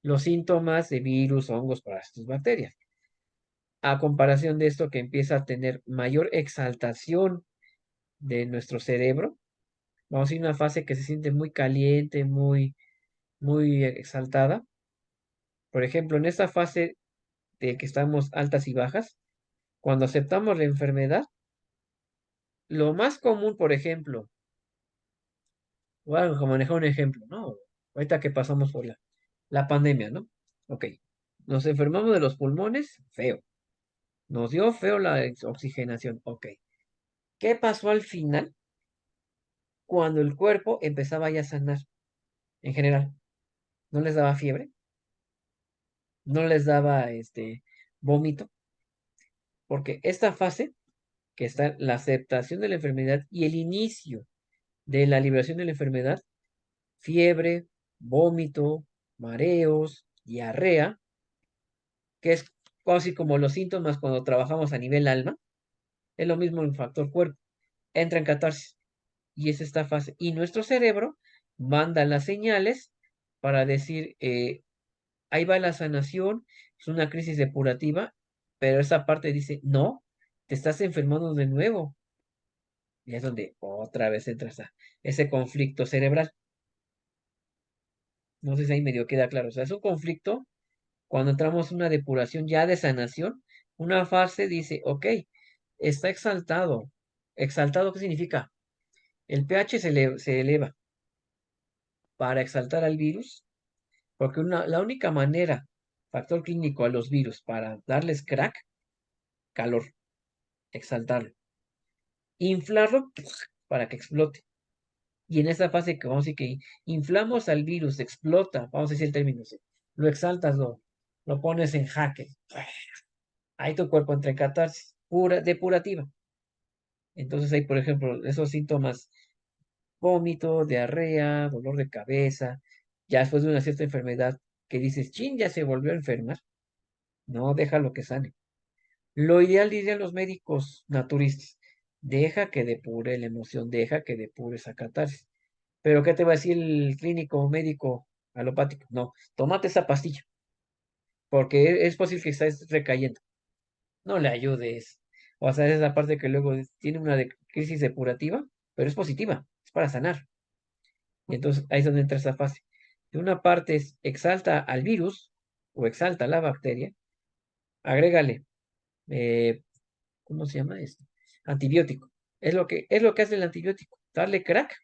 los síntomas de virus, hongos, parásitos, bacterias. A comparación de esto que empieza a tener mayor exaltación de nuestro cerebro, vamos a decir una fase que se siente muy caliente, muy exaltada. Por ejemplo, en esta fase de que estamos altas y bajas, cuando aceptamos la enfermedad, lo más común, por ejemplo, voy a manejar un ejemplo, ¿no? Ahorita que pasamos por la pandemia, ¿no? Ok, nos enfermamos de los pulmones, feo. Nos dio feo la oxigenación, ok. ¿Qué pasó al final cuando el cuerpo empezaba ya a sanar en general? ¿No les daba fiebre? ¿No les daba vómito? Porque esta fase, que está la aceptación de la enfermedad y el inicio de la liberación de la enfermedad, fiebre, vómito, mareos, diarrea, que es casi como los síntomas cuando trabajamos a nivel alma, es lo mismo en factor cuerpo, entra en catarsis y es esta fase. Y nuestro cerebro manda las señales para decir, ahí va la sanación, es una crisis depurativa, pero esa parte dice, no, te estás enfermando de nuevo. Y es donde otra vez entra ese conflicto cerebral. No sé si ahí medio queda claro. O sea, es un conflicto cuando entramos en una depuración ya de sanación. Una fase dice, ok, está exaltado. ¿Exaltado qué significa? El pH se eleva para exaltar al virus, porque la única manera, factor clínico a los virus para darles crack, calor, exaltarlo. Inflarlo para que explote. Y en esa fase que vamos a decir que inflamos al virus, explota, vamos a decir el término, ¿sí? Lo exaltas, lo pones en jaque. Ahí tu cuerpo entra en catarsis, pura, depurativa. Entonces hay, por ejemplo, esos síntomas, vómito, diarrea, dolor de cabeza, ya después de una cierta enfermedad que dices, chin, ya se volvió a enfermar. No, déjalo que sane. Lo ideal, dirían los médicos naturistas, deja que depure la emoción, deja que depure esa catarsis. Pero ¿qué te va a decir el clínico médico alopático? No, tómate esa pastilla, porque es posible que estés recayendo. No le ayudes. O sea, es la parte que luego tiene una crisis depurativa, pero es positiva, es para sanar. Y entonces ahí es donde entra esa fase. De una parte exalta al virus o exalta a la bacteria, agrégale, eh, ¿cómo se llama esto? Antibiótico. Es lo que hace el antibiótico, darle crack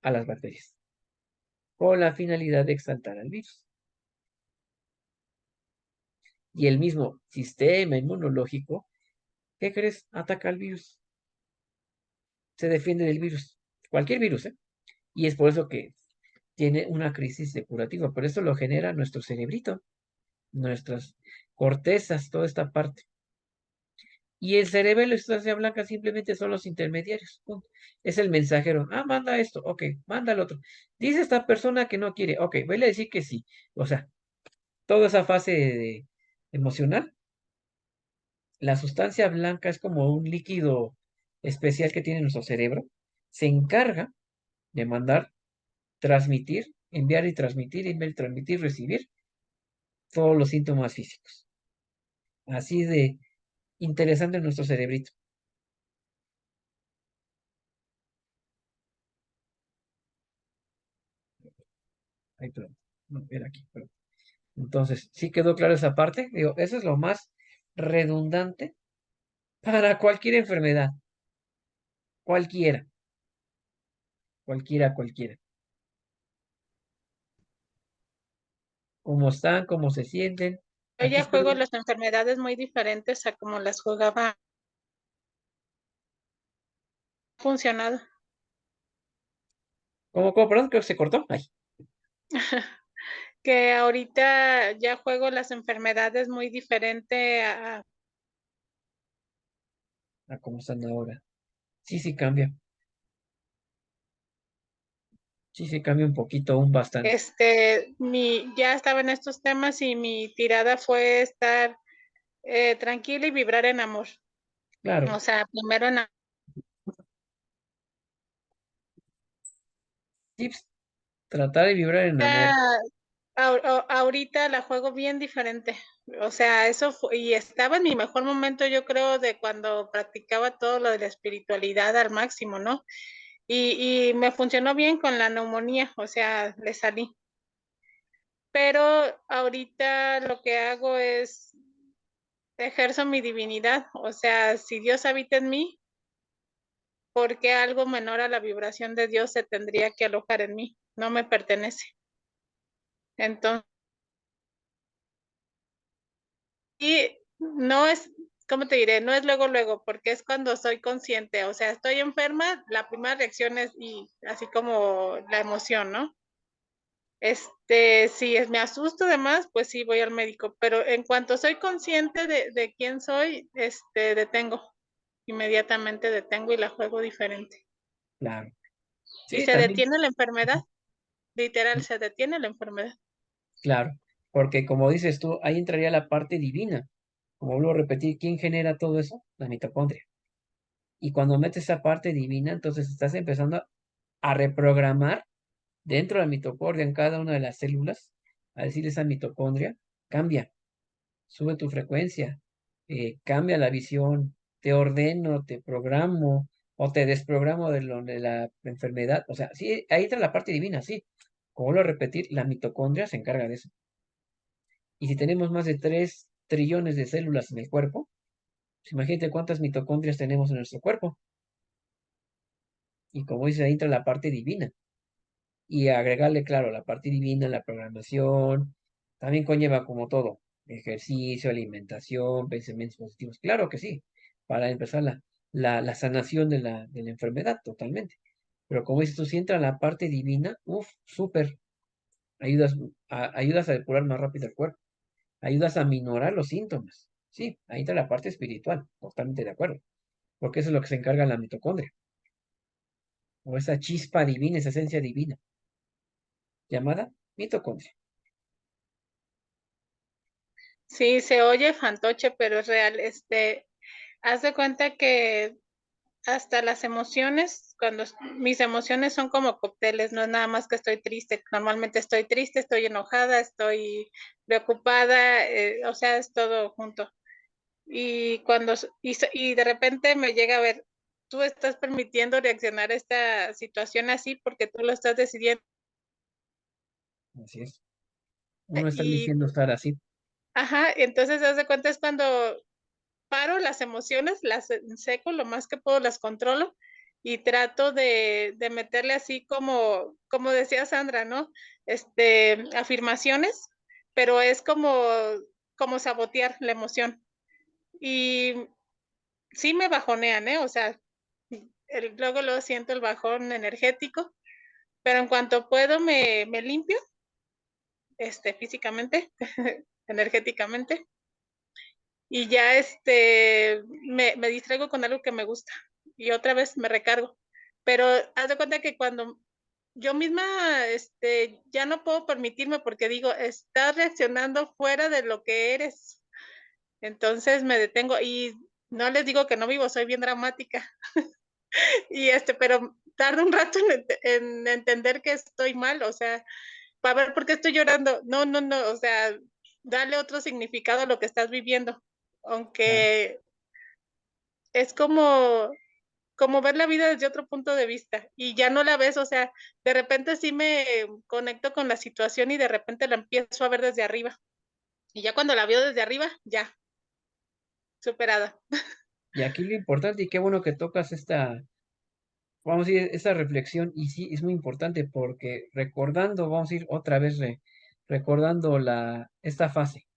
a las bacterias, con la finalidad de exaltar al virus. Y el mismo sistema inmunológico, ¿qué crees? Ataca al virus, se defiende del virus, cualquier virus, ¿eh? Y es por eso que tiene una crisis depurativa, pero esto lo genera nuestro cerebrito, nuestras cortezas, toda esta parte. Y el cerebro y la sustancia blanca simplemente son los intermediarios. Punto. Es el mensajero. Ah, manda esto. Ok, manda el otro. Dice esta persona que no quiere. Ok, voy a decir que sí. O sea, toda esa fase emocional, la sustancia blanca es como un líquido especial que tiene nuestro cerebro. Se encarga de mandar, transmitir, enviar y transmitir, recibir todos los síntomas físicos. Así de interesante nuestro cerebrito. Ay, perdón. No, era aquí, perdón. Entonces, sí quedó claro esa parte. Digo, eso es lo más redundante para cualquier enfermedad. Cualquiera, cualquiera. Cómo están, cómo se sienten. Yo Aquí ya juego estoy. las enfermedades muy diferentes a como las jugaba. Ha funcionado. ¿Cómo, perdón? Creo que se cortó. Ay, Que ahorita ya juego las enfermedades muy diferente a cómo están ahora. Sí, sí cambia. Sí, se cambia un poquito, un bastante. Ya estaba en estos temas y mi tirada fue estar tranquila y vibrar en amor. Claro, O sea, primero en tips, tratar de vibrar en amor. ahorita la juego bien diferente. O sea, y estaba en mi mejor momento, yo creo, de cuando practicaba todo lo de la espiritualidad al máximo, ¿no? Y me funcionó bien con la neumonía, o sea, le salí. Pero ahorita lo que hago es ejerzo mi divinidad, o sea, si Dios habita en mí, ¿por qué algo menor a la vibración de Dios se tendría que alojar en mí? No me pertenece. Entonces, y no es, ¿cómo te diré? No es luego, luego, porque es cuando soy consciente, o sea, estoy enferma, la primera reacción es y así como la emoción, ¿no? Si me asusto de más, pues sí voy al médico, pero en cuanto soy consciente de quién soy, detengo, inmediatamente detengo y la juego diferente. Claro. Y Sí, se también. detiene la enfermedad, literal, se detiene la enfermedad. Claro, porque como dices tú, ahí entraría la parte divina. Como vuelvo a repetir, ¿quién genera todo eso? La mitocondria. Y cuando metes esa parte divina, entonces estás empezando a reprogramar dentro de la mitocondria, en cada una de las células, a decir esa mitocondria, cambia, sube tu frecuencia, cambia la visión, te ordeno, te programo o te desprogramo de la enfermedad. O sea, sí, ahí entra la parte divina, sí. Como vuelvo a repetir, la mitocondria se encarga de eso. Y si tenemos más de 3 trillones de células en el cuerpo, pues imagínate cuántas mitocondrias tenemos en nuestro cuerpo. Y como dice, ahí entra la parte divina. Y agregarle, claro, la parte divina, la programación, también conlleva como todo, ejercicio, alimentación, pensamientos positivos. Claro que sí, para empezar la sanación de la enfermedad totalmente. Pero como dices tú, si entra la parte divina, uff, súper, ayudas, ayudas a depurar más rápido el cuerpo. Ayudas a minorar los síntomas. Sí, ahí está la parte espiritual, totalmente de acuerdo, porque eso es lo que se encarga la mitocondria, o esa chispa divina, esa esencia divina, llamada mitocondria. Sí, se oye fantoche, pero es real. Haz de cuenta que hasta las emociones, mis emociones son como cócteles, no es nada más que estoy triste. Normalmente estoy triste, estoy enojada, estoy preocupada, o sea, es todo junto. Y de repente me llega a ver, tú estás permitiendo reaccionar a esta situación así porque tú lo estás decidiendo. Así es. Uno está Y, eligiendo estar así. ajá, entonces haz de cuenta es cuando paro las emociones, las seco lo más que puedo, las controlo y trato de meterle así como decía Sandra, ¿no? Afirmaciones, pero es como sabotear la emoción. Y sí me bajonean, ¿eh? O sea, luego lo siento el bajón energético, pero en cuanto puedo me limpio, físicamente, energéticamente, y ya me distraigo con algo que me gusta y otra vez me recargo. Pero haz de cuenta que cuando yo misma ya no puedo permitirme porque digo, estás reaccionando fuera de lo que eres. Entonces me detengo y no les digo que no vivo, soy bien dramática. Pero tardo un rato en entender que estoy mal, o sea, para ver por qué estoy llorando. No, no, no, o sea, dale otro significado a lo que estás viviendo, Claro. aunque es como ver la vida desde otro punto de vista y ya no la ves, o sea, de repente sí me conecto con la situación y de repente la empiezo a ver desde arriba. Y ya cuando la veo desde arriba, ya, superada. Y aquí lo importante, y qué bueno que tocas esta, vamos a ir, esta reflexión, y sí, es muy importante porque recordando, vamos a ir otra vez recordando esta fase,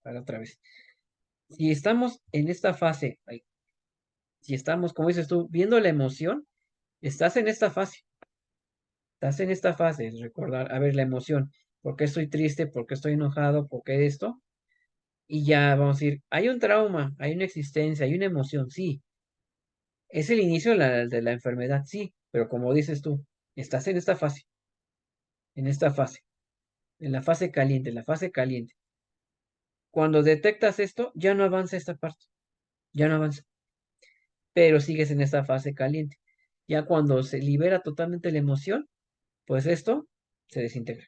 para otra vez. Si estamos en esta fase, si estamos, como dices tú, viendo la emoción, estás en esta fase, es recordar, a ver, la emoción, ¿por qué estoy triste? ¿Por qué estoy enojado? ¿Por qué esto? Y ya vamos a ir, hay un trauma, hay una existencia, hay una emoción, sí, es el inicio de la enfermedad, sí, pero como dices tú, estás en esta fase. en esta fase, en la fase caliente, la fase caliente. Cuando detectas esto, ya no avanza esta parte, ya no avanza, pero sigues en esta fase caliente. Ya cuando se libera totalmente la emoción, pues esto se desintegra.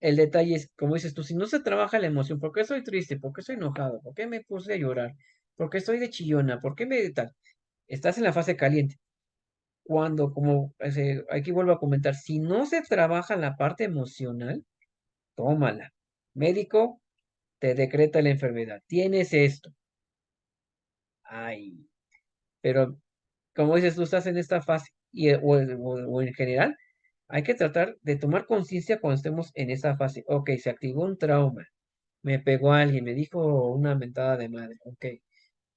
El detalle es, como dices tú, si no se trabaja la emoción, ¿por qué estoy triste? ¿Por qué estoy enojado? ¿Por qué me puse a llorar? ¿Por qué estoy de chillona? ¿Por qué me tal? Estás en la fase caliente. Cuando, como aquí vuelvo a comentar, si no se trabaja la parte emocional, tómala. Médico te decreta la enfermedad. Tienes esto. Ay, pero como dices, tú estás en esta fase o en general, hay que tratar de tomar conciencia cuando estemos en esa fase. Ok, se activó un trauma, me pegó alguien, me dijo una mentada de madre. Ok,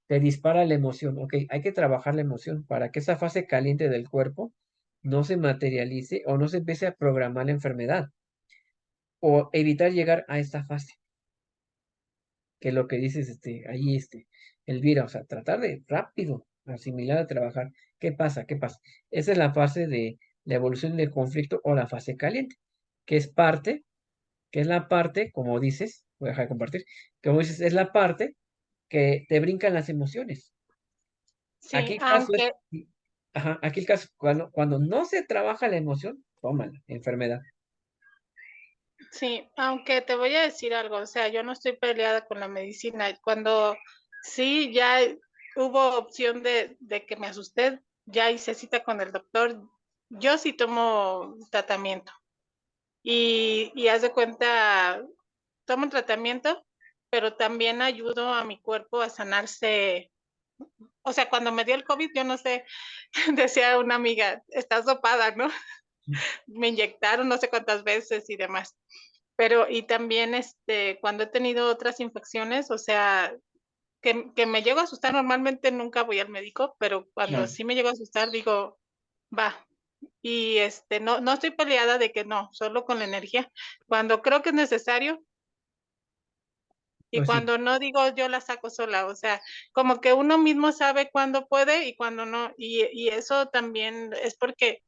te dispara la emoción. Ok, hay que trabajar la emoción para que esa fase caliente del cuerpo no se materialice o no se empiece a programar la enfermedad o evitar llegar a esta fase, que lo que dices, ahí, Elvira, o sea, tratar de rápido asimilar, a trabajar. ¿Qué pasa? ¿Qué pasa? Esa es la fase de la evolución del conflicto o la fase caliente, que es parte, que es la parte, como dices, voy a dejar de compartir, como dices, es la parte que te brincan las emociones. Aquí Sí, el caso es, aunque ajá, aquí el caso, cuando no se trabaja la emoción, tómala, enfermedad. Sí, aunque te voy a decir algo, o sea, yo no estoy peleada con la medicina. Cuando sí ya hubo opción de que me asusté, ya hice cita con el doctor, yo sí tomo tratamiento. Y haz de cuenta, tomo el tratamiento, pero también ayudo a mi cuerpo a sanarse. O sea, cuando me dio el COVID, yo no sé, decía una amiga, estás dopada, ¿no? Me inyectaron no sé cuántas veces y demás. Pero, y también cuando he tenido otras infecciones, o sea, que me llego a asustar, normalmente nunca voy al médico, pero cuando Claro, sí me llego a asustar, digo, va. Y no estoy peleada de que no, solo con la energía. Cuando creo que es necesario y pues sí, cuando no digo, yo la saco sola. O sea, como que uno mismo sabe cuándo puede y cuándo no. Y eso también es porque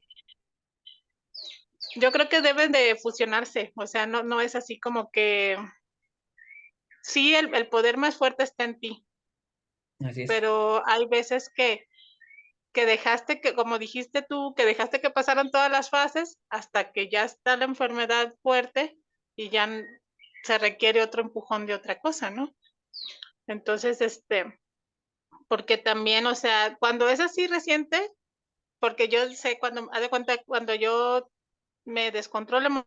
yo creo que deben de fusionarse. O sea, no es así como que sí, el poder más fuerte está en ti, así es, pero hay veces que dejaste que, como dijiste tú, que dejaste que pasaran todas las fases hasta que ya está la enfermedad fuerte y ya se requiere otro empujón de otra cosa, ¿no? Entonces, porque también, o sea, cuando es así reciente, porque yo sé cuando, haz de cuenta, cuando yo me descontrolo,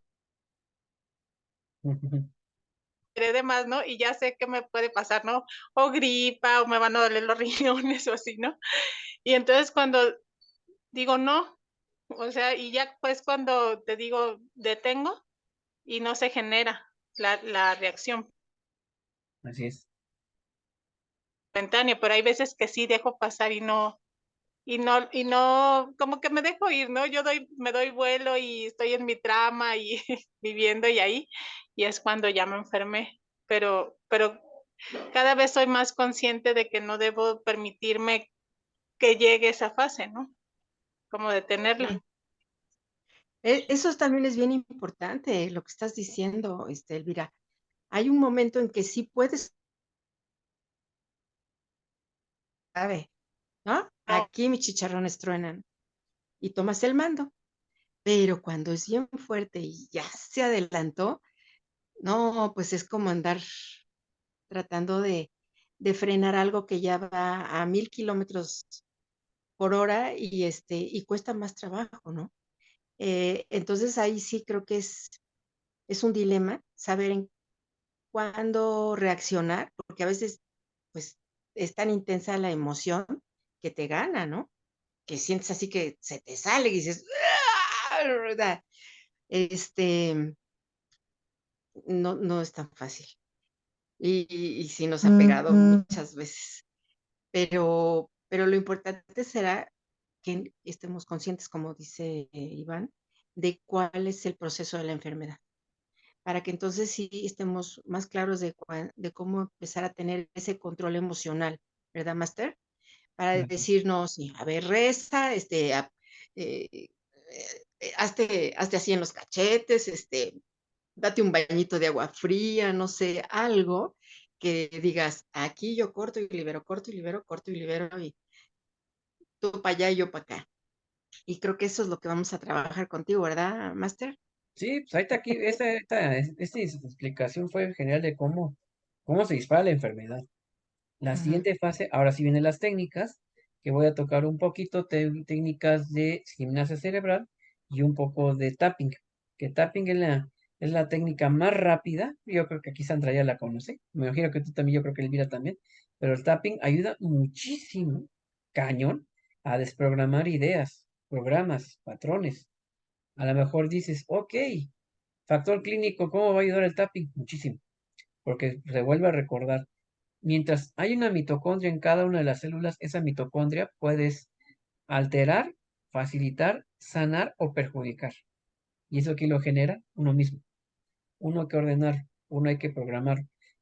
ujú, me de más, ¿no? Y ya sé que me puede pasar, ¿no? O gripa, o me van a doler los riñones, o así, ¿no? Y entonces cuando digo no, o sea, y ya pues cuando te digo detengo y no se genera la reacción así es. espontánea, pero hay veces que sí dejo pasar y no, como que me dejo ir, ¿no? Me doy vuelo y estoy en mi trama y viviendo y ahí, y es cuando ya me enfermé, pero cada vez soy más consciente de que no debo permitirme que llegue esa fase, ¿no? Como detenerla. Sí. Eso también es bien importante, lo que estás diciendo, Elvira. Hay un momento en que sí puedes, sabe, ¿no? No, Aquí mis chicharrones truenan y tomas el mando, pero cuando es bien fuerte y ya se adelantó, no, pues es como andar tratando de frenar algo que ya va a 1000 kilómetros por hora y cuesta más trabajo, ¿no? Entonces ahí sí creo que es un dilema saber en cuándo reaccionar, porque a veces, pues, es tan intensa la emoción que te gana, ¿no? Que sientes así que se te sale y dices, ¡ah! ¿Verdad? Este, no es tan fácil. Y sí nos ha pegado muchas veces. Pero lo importante será que estemos conscientes, como dice Iván, de cuál es el proceso de la enfermedad, para que entonces sí estemos más claros de cómo empezar a tener ese control emocional, ¿verdad, Master? Para Claro. decirnos, sí, a ver, resta, eh, hazte así en los cachetes, date un bañito de agua fría, no sé, algo que digas, aquí yo corto y libero, corto y libero, corto y libero, y tú para allá y yo para acá. Y creo que eso es lo que vamos a trabajar contigo, ¿verdad, Master? Sí, pues ahorita aquí, esta explicación fue general de cómo se dispara la enfermedad. La Ujú. siguiente fase, ahora sí vienen las técnicas, que voy a tocar un poquito, técnicas de gimnasia cerebral y un poco de tapping, que tapping es la técnica más rápida, yo creo que aquí Sandra ya la conoce, me imagino que tú también, yo creo que Elvira también, pero el tapping ayuda muchísimo, cañón, a desprogramar ideas, programas, patrones. A lo mejor dices, ok, factor clínico, ¿cómo va a ayudar el tapping? Muchísimo, porque se vuelve a recordar. Mientras hay una mitocondria en cada una de las células, esa mitocondria puedes alterar, facilitar, sanar o perjudicar. Y eso que lo genera uno mismo. Uno hay que ordenar, uno hay que programar.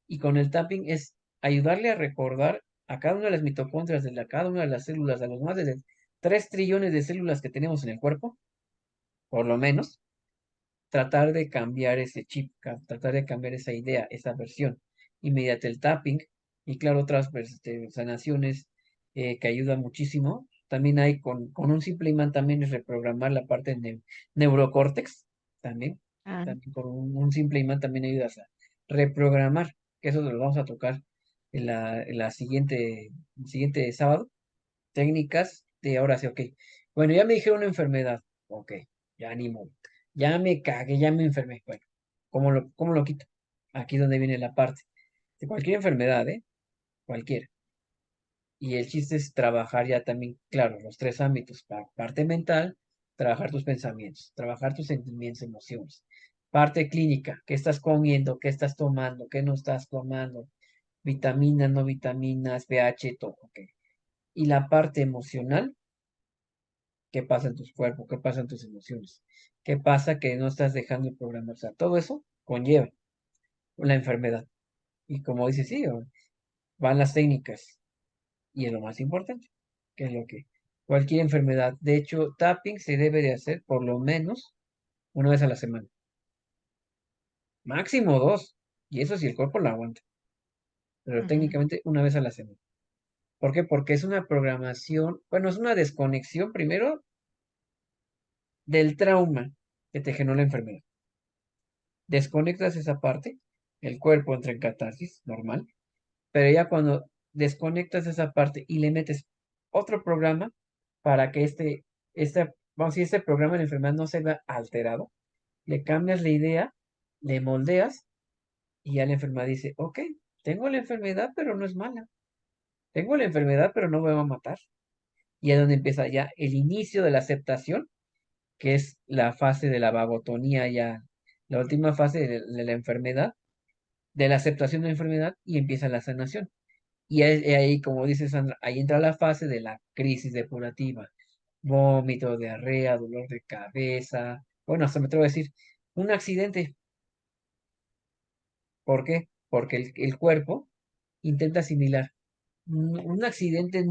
Y con el tapping es ayudarle a recordar a cada una de las mitocondrias cada una de las células, a los más de 3 trillones de células que tenemos en el cuerpo, por lo menos, tratar de cambiar ese chip, tratar de cambiar esa idea, esa versión, y mediante el tapping, y claro, otras pues, sanaciones que ayudan muchísimo. También hay con un simple imán también es reprogramar la parte neurocórtex, también, Ah, también con un simple imán también ayudas a reprogramar, que eso lo vamos a tocar en la siguiente, el siguiente sábado, técnicas de ahora sí, ok. Bueno, ya me dijeron una enfermedad, ok, ya animo. Ya me cagué, ya me enfermé. Bueno, ¿cómo lo quito? Aquí es donde viene la parte. De cualquier enfermedad, ¿eh? Cualquiera. Y el chiste es trabajar ya también, claro, los 3 ámbitos. Parte mental, trabajar tus pensamientos, trabajar tus sentimientos, emociones. Parte clínica, qué estás comiendo, qué estás tomando, qué no estás tomando. Vitaminas, no vitaminas, pH, todo, ok. Y la parte emocional, qué pasa en tus cuerpos, qué pasa en tus emociones, qué pasa que no estás dejando de programar. O sea, todo eso conlleva la enfermedad. Y como dice, sí, van las técnicas. Y es lo más importante, que es lo que cualquier enfermedad. De hecho, tapping se debe de hacer por lo menos una vez a la semana. Máximo 2. Y eso si el cuerpo lo aguanta. Pero ujú, técnicamente una vez a la semana. ¿Por qué? Porque es una programación, bueno, es una desconexión primero del trauma que te generó la enfermedad. Desconectas esa parte, el cuerpo entra en catarsis, normal, pero ya cuando desconectas esa parte y le metes otro programa para que vamos a decir, este programa de la enfermedad no se vea alterado, le cambias la idea, le moldeas y ya la enfermedad dice, ok, tengo la enfermedad, pero no es mala. Tengo la enfermedad, pero no me va a matar. Y es donde empieza ya el inicio de la aceptación, que es la fase de la vagotonía ya, la última fase de la enfermedad, de la aceptación de la enfermedad y empieza la sanación. Y ahí, como dice Sandra, ahí entra la fase de la crisis depurativa. Vómito, diarrea, dolor de cabeza. Bueno, hasta me atrevo a decir, un accidente. ¿Por qué? Porque el cuerpo intenta asimilar un accidente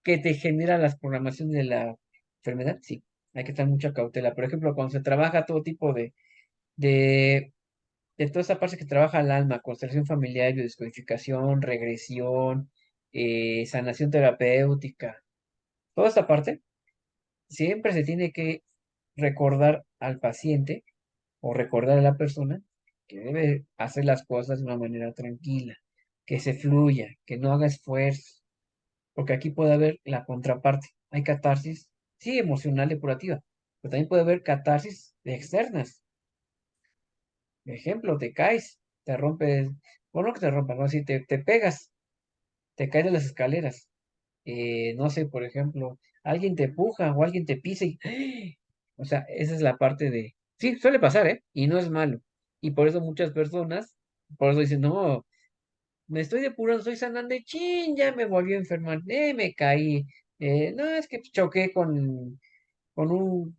que te genera las programaciones de la enfermedad. Sí, hay que tener mucha cautela. Por ejemplo, cuando se trabaja todo tipo de, de toda esa parte que trabaja el alma, constelación familiar, biodescodificación, regresión, sanación terapéutica, toda esta parte, siempre se tiene que recordar al paciente o recordar a la persona que debe hacer las cosas de una manera tranquila, que se fluya, que no haga esfuerzo, porque aquí puede haber la contraparte. Hay catarsis, sí, emocional depurativa, pero también puede haber catarsis externas. Por ejemplo, te caes, te rompes, bueno, no que te rompas, no, si te pegas, te caes de las escaleras. No sé, por ejemplo, alguien te empuja o alguien te pisa y, o sea, esa es la parte de, sí, suele pasar, ¿eh? Y no es malo. Y por eso muchas personas, por eso dicen, no, me estoy depurando, estoy sanando, y chin, ya me volvió a enfermar, me caí, no, es que choqué con un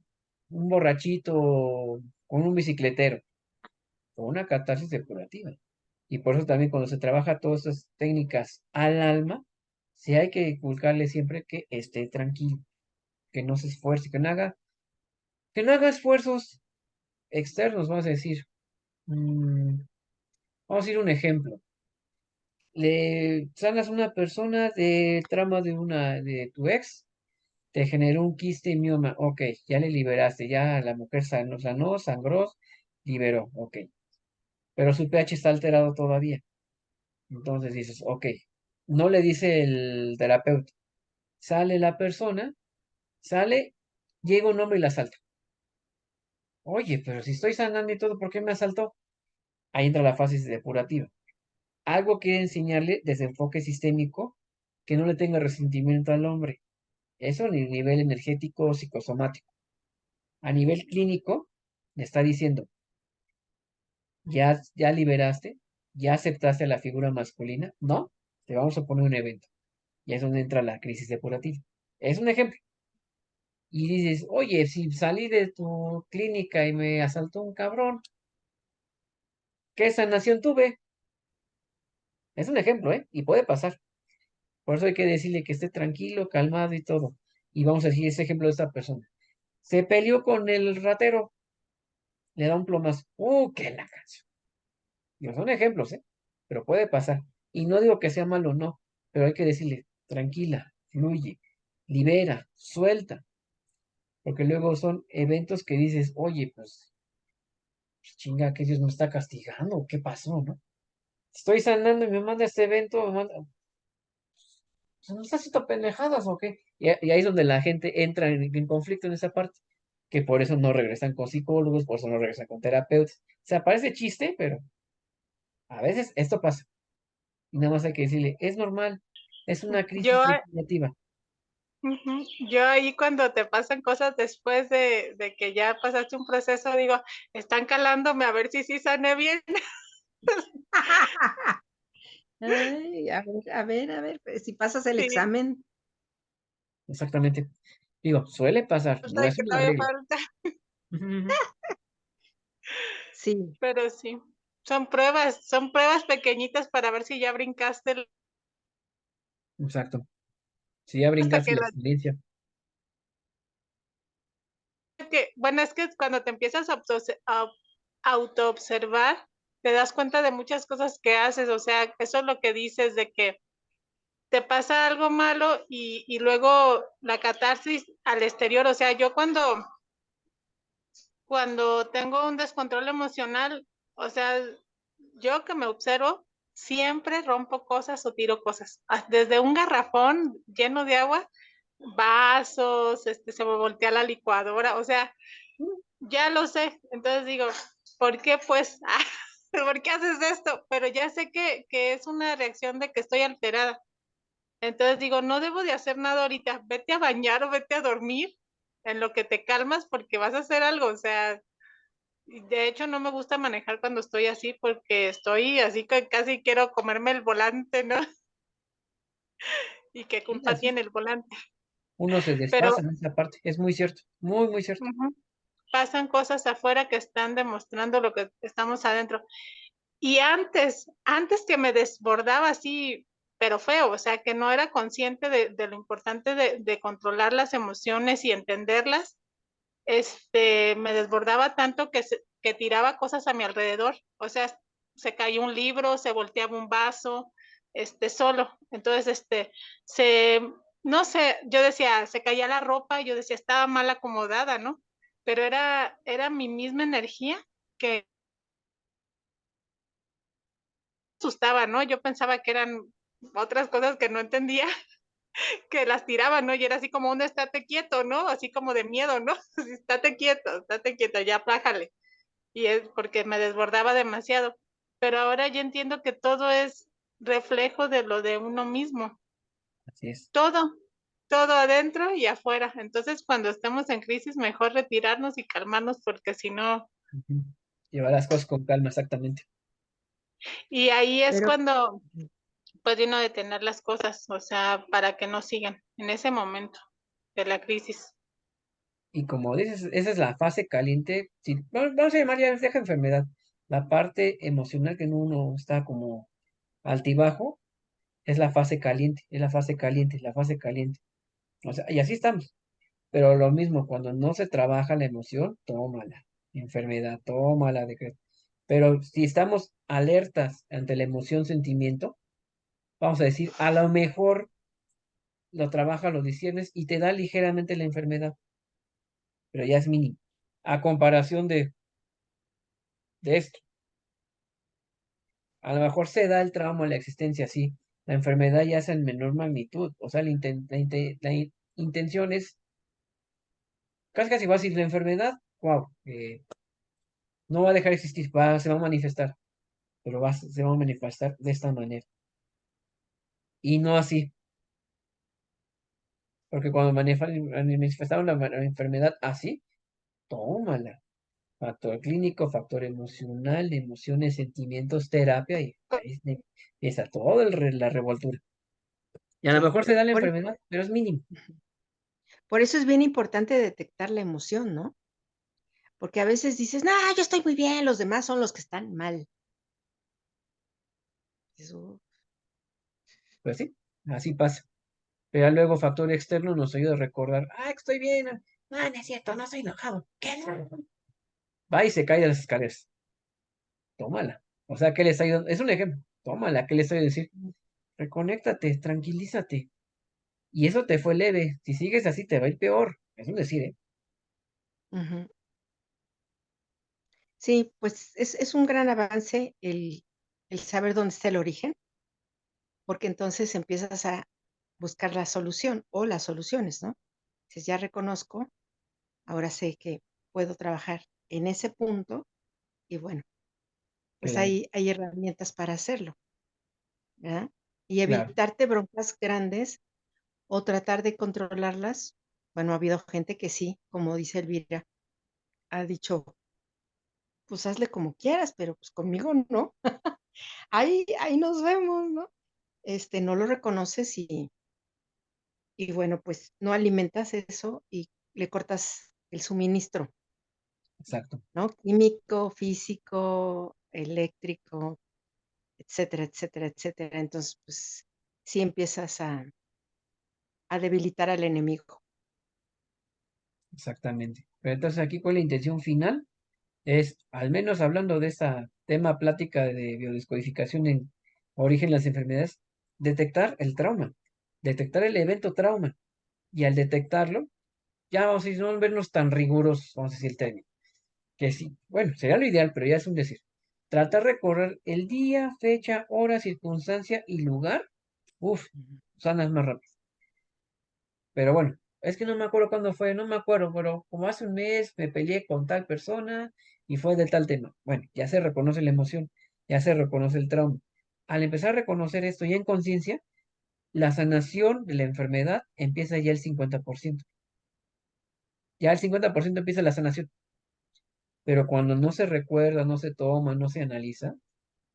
borrachito, con un bicicletero, con una catarsis depurativa. Y por eso también cuando se trabaja todas esas técnicas al alma, sí hay que inculcarle siempre que esté tranquilo, que no se esfuerce, que no haga Que no haga esfuerzos externos, vamos a decir. Mm, vamos a ir un ejemplo. Le sanas a una persona de trama de tu ex, te generó un quiste y mioma. Ok, ya le liberaste, ya la mujer sanó, sangró, liberó, ok. Pero su pH está alterado todavía. Entonces dices, ok, no le dice el terapeuta. Sale la persona, sale, llega un hombre y la asalta. Oye, pero si estoy sanando y todo, ¿por qué me asaltó? Ahí entra la fase depurativa. Algo que enseñarle desde enfoque sistémico que no le tenga resentimiento al hombre. Eso a nivel energético o psicosomático. A nivel clínico, le está diciendo, ya liberaste, ya aceptaste a la figura masculina, no, te vamos a poner un evento. Y es donde entra la crisis depurativa. Es un ejemplo. Y dices, oye, si salí de tu clínica y me asaltó un cabrón, ¿qué sanación tuve? Es un ejemplo, ¿eh? Y puede pasar. Por eso hay que decirle que esté tranquilo, calmado y todo. Y vamos a decir ese ejemplo de esta persona. Se peleó con el ratero, le da un plomazo. ¡Qué la canción! Digo, son ejemplos, ¿eh? Pero puede pasar. Y no digo que sea malo, no. Pero hay que decirle, tranquila, fluye, libera, suelta. Porque luego son eventos que dices, oye, pues chinga, que Dios me está castigando, ¿qué pasó, no? Estoy sanando y me manda este evento, me manda, ¿no estás haciendo pendejadas o qué? Y ahí es donde la gente entra en conflicto en esa parte, que por eso no regresan con psicólogos, por eso no regresan con terapeutas. O sea, parece chiste, pero a veces esto pasa. Y nada más hay que decirle, es normal, es una crisis Yo, definitiva. ujú, yo ahí cuando te pasan cosas después de que ya pasaste un proceso, digo, están calándome a ver si sí sané bien. Ay, a ver, pues, si pasas el Sí, examen, Exactamente. Digo, suele pasar, o no sea, es que una todavía regla. falta, Ujú, ujú. sí, pero sí. Son pruebas pequeñitas para ver si ya brincaste Exacto. Si ya hasta brincaste que la la experiencia. bueno, es que cuando te empiezas a autoobservar, te das cuenta de muchas cosas que haces, o sea, eso es lo que dices de que te pasa algo malo y luego la catarsis al exterior, o sea, yo cuando tengo un descontrol emocional, o sea, yo que me observo, siempre rompo cosas o tiro cosas, desde un garrafón lleno de agua, vasos, se me voltea la licuadora, o sea, ya lo sé, entonces digo, ¿por qué pues? ¿Por qué haces esto? Pero ya sé que es una reacción de que estoy alterada. Entonces digo, no debo de hacer nada ahorita, vete a bañar o vete a dormir en lo que te calmas porque vas a hacer algo, o sea, de hecho no me gusta manejar cuando estoy así porque estoy así que casi quiero comerme el volante, ¿no? Y qué Sí, culpa así. tiene el volante. Uno se Pero desfasa en esa parte. Es muy cierto. Muy, muy cierto. uh-huh, pasan cosas afuera que están demostrando lo que estamos adentro. Y antes que me desbordaba así, pero feo, o sea, que no era consciente de lo importante de controlar las emociones y entenderlas, me desbordaba tanto que tiraba cosas a mi alrededor, o sea, se cayó un libro, se volteaba un vaso, solo, entonces, se, no sé, yo decía, se caía la ropa, yo decía, estaba mal acomodada, ¿no? Pero era mi misma energía que asustaba, ¿no? Yo pensaba que eran otras cosas que no entendía, que las tiraba, ¿no? Y era así como un estate quieto, ¿no? Así como de miedo, ¿no? Estate quieto, ya bájale. Y es porque me desbordaba demasiado. Pero ahora yo entiendo que todo es reflejo de lo de uno mismo. Así es. Todo, todo adentro y afuera. Entonces, cuando estemos en crisis, mejor retirarnos y calmarnos porque si no, Ujú. Llevar las cosas con calma, exactamente. y ahí es pero cuando puede uno detener las cosas, o sea, para que no sigan en ese momento de la crisis. Y como dices, esa es la fase caliente. Sí, vamos a llamar ya, deja enfermedad. La parte emocional que uno está como altibajo es la fase caliente, es la fase caliente, la fase caliente. O sea, y así estamos. Pero lo mismo, cuando no se trabaja la emoción, tómala. Enfermedad, tómala. Pero si estamos alertas ante la emoción, sentimiento, vamos a decir, a lo mejor lo trabaja, lo disiernes y te da ligeramente la enfermedad, pero ya es mínimo. A comparación de esto, a lo mejor se da el trauma, la existencia, sí. La enfermedad ya es en menor magnitud. O sea, intención es casi va a decir la enfermedad, wow, no va a dejar de existir, se va a manifestar, pero se va a manifestar de esta manera. Y no así, porque cuando manifestaron la enfermedad así, tómala. Factor clínico, factor emocional, emociones, sentimientos, terapia, y ahí empieza todo la revoltura. Y a lo Sí. mejor se da la Por, enfermedad, pero es mínimo. por eso es bien importante detectar la emoción, ¿no? Porque a veces dices, no, yo estoy muy bien, los demás son los que están mal. Eso, Pues sí, así pasa. Pero ya luego factor externo nos ayuda a recordar, estoy bien, no es cierto, no estoy enojado. ¿Qué? Va y se cae de las escaleras. Tómala. O sea, ¿qué les ayuda? Es un ejemplo. Tómala, ¿qué les ayuda a decir? Reconéctate, tranquilízate. Y eso te fue leve. Si sigues así, te va a ir peor. Es un decir, ¿eh? ujú. Sí, pues es un gran avance el saber dónde está el origen, porque entonces empiezas a buscar la solución o las soluciones, ¿no? Dices, ya reconozco, ahora sé que puedo trabajar en ese punto y bueno, pues Claro, hay herramientas para hacerlo, ¿verdad? Y claro. evitarte broncas grandes o tratar de controlarlas. Bueno, ha habido gente que sí, como dice Elvira, ha dicho, pues hazle como quieras, pero pues conmigo no. Ahí nos vemos, ¿no? No lo reconoces y bueno, pues no alimentas eso y le cortas el suministro, Exacto. ¿no? Químico, físico, eléctrico, etcétera, etcétera, etcétera. Entonces, pues sí empiezas a debilitar al enemigo. Exactamente. Pero entonces aquí, ¿cuál es la intención final? Es, al menos hablando de esta tema plática de biodescodificación en origen de las enfermedades, detectar el trauma, detectar el evento trauma. Y al detectarlo, ya vamos a decir, no vernos tan rigurosos, vamos a decir el término. Que sí, bueno, sería lo ideal, pero ya es un decir. Tratar de recorrer el día, fecha, hora, circunstancia y lugar. Uf, Ujú. sanas más rápido. Pero bueno, es que no me acuerdo cuándo fue, no me acuerdo, pero como hace un mes me peleé con tal persona y fue de tal tema. Bueno, ya se reconoce la emoción, ya se reconoce el trauma. Al empezar a reconocer esto ya en conciencia, la sanación de la enfermedad empieza ya el 50%. Ya el 50% empieza la sanación. Pero cuando no se recuerda, no se toma, no se analiza,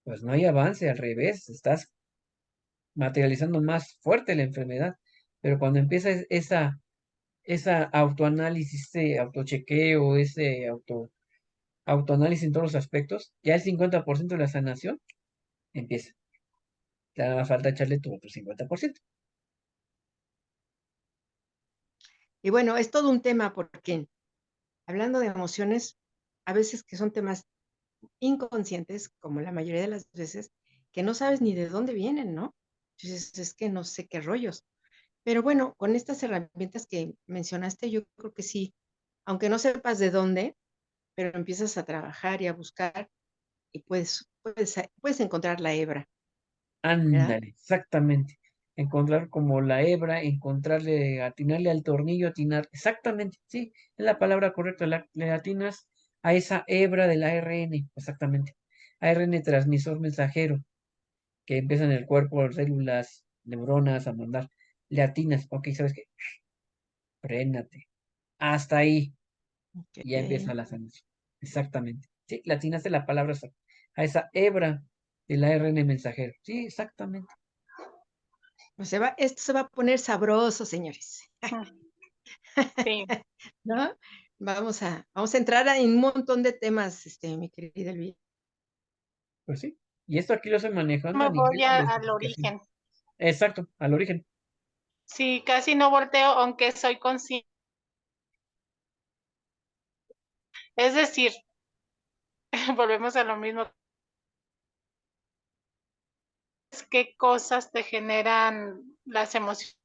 pues no hay avance, al revés, estás materializando más fuerte la enfermedad. Pero cuando empieza esa autoanálisis, ese autochequeo, ese autoanálisis en todos los aspectos, ya el 50% de la sanación empieza. Te da falta echarle tu otro 50%. Y bueno, es todo un tema porque hablando de emociones, a veces que son temas inconscientes, como la mayoría de las veces, que no sabes ni de dónde vienen, ¿no? Entonces, es que no sé qué rollos. Pero bueno, con estas herramientas que mencionaste, yo creo que sí, aunque no sepas de dónde, pero empiezas a trabajar y a buscar y puedes encontrar la hebra, ¿verdad? Ándale, exactamente. Encontrar como la hebra, encontrarle, atinarle al tornillo, atinar. Exactamente, sí, es la palabra correcta. Le atinas a esa hebra del ARN, exactamente. ARN transmisor mensajero, que empieza en el cuerpo, células, neuronas a mandar. Le atinas, ok, ¿sabes qué? Frénate. Hasta ahí. Y ya empieza Ok. la sanación. Exactamente. Sí, le atinaste la palabra exacta. A esa hebra del ARN mensajero. Sí, exactamente. Pues esto se va a poner sabroso, señores, Sí, ¿no? Vamos a entrar en un montón de temas, mi querida Elvira. Pues sí. Y esto aquí lo estoy manejando me a nivel voy de al descodificación. origen. Exacto, al origen. Sí, casi no volteo, aunque soy consciente Es decir, volvemos a lo mismo. ¿Qué cosas te generan las emociones?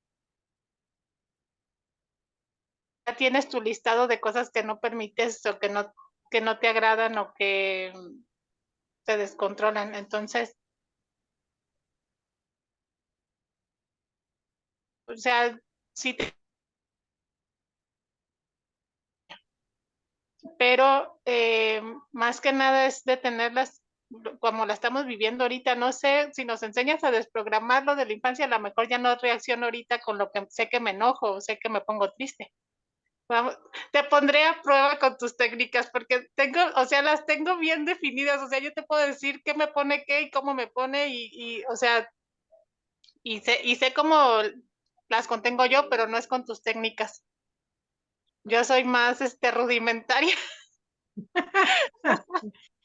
Ya tienes tu listado de cosas que no permites o que no te agradan o que te descontrolan. Entonces, o sea, sí, pero más que nada es detenerlas como la estamos viviendo ahorita. No sé, si nos enseñas a desprogramar lo de la infancia, a lo mejor ya no reacciono ahorita con lo que sé que me enojo o sé que me pongo triste. Vamos, te pondré a prueba con tus técnicas porque tengo, o sea, las tengo bien definidas. O sea, yo te puedo decir qué me pone qué y cómo me pone o sea, y sé cómo las contengo yo, pero no es con tus técnicas. Yo soy más rudimentaria.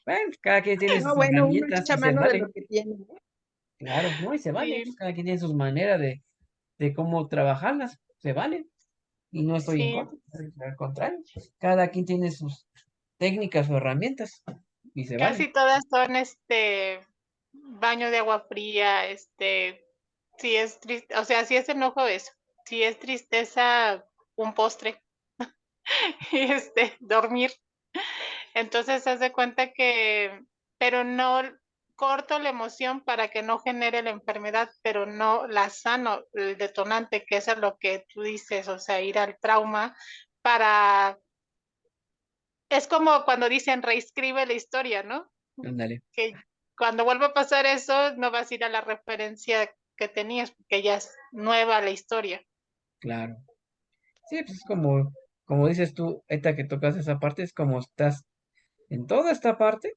Bueno, cada quien tiene No, sus bueno, uno herramientas echa y se mano de lo vale. que tiene, ¿no? Claro, ¿no? Y se vale. Sí, Cada quien tiene sus maneras de cómo trabajarlas. Se vale. Y no estoy en sí. contra. Al contrario, cada quien tiene sus técnicas o herramientas. Y se vale. Casi todas son baño de agua fría, si es triste, o sea, si es enojo eso, si es tristeza, un postre, y dormir. Entonces, haz de cuenta que, pero no corto la emoción para que no genere la enfermedad, pero no la sano, el detonante, que eso es lo que tú dices, o sea, ir al trauma para, es como cuando dicen reescribe la historia, ¿no? Ándale. Que cuando vuelva a pasar eso, no vas a ir a la referencia que tenías, porque ya es nueva la historia. Claro. Sí, pues es como dices tú, esta que tocas esa parte, es como estás en toda esta parte.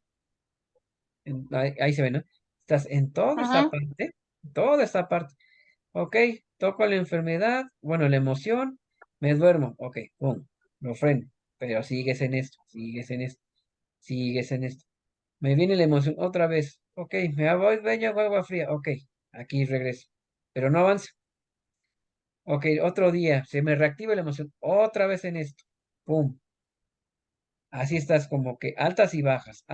Ahí se ve, ¿no? Estás en Ajá. toda esta parte. Ok, toco la enfermedad, bueno, la emoción, me duermo, ok, pum, lo freno, pero sigues en esto, sigues en esto. Me viene la emoción otra vez, ok, me voy, baño con agua fría, ok, aquí regreso, pero no avanzo. Ok, otro día, se me reactiva la emoción, otra vez en esto, pum, así estás como que altas y bajas.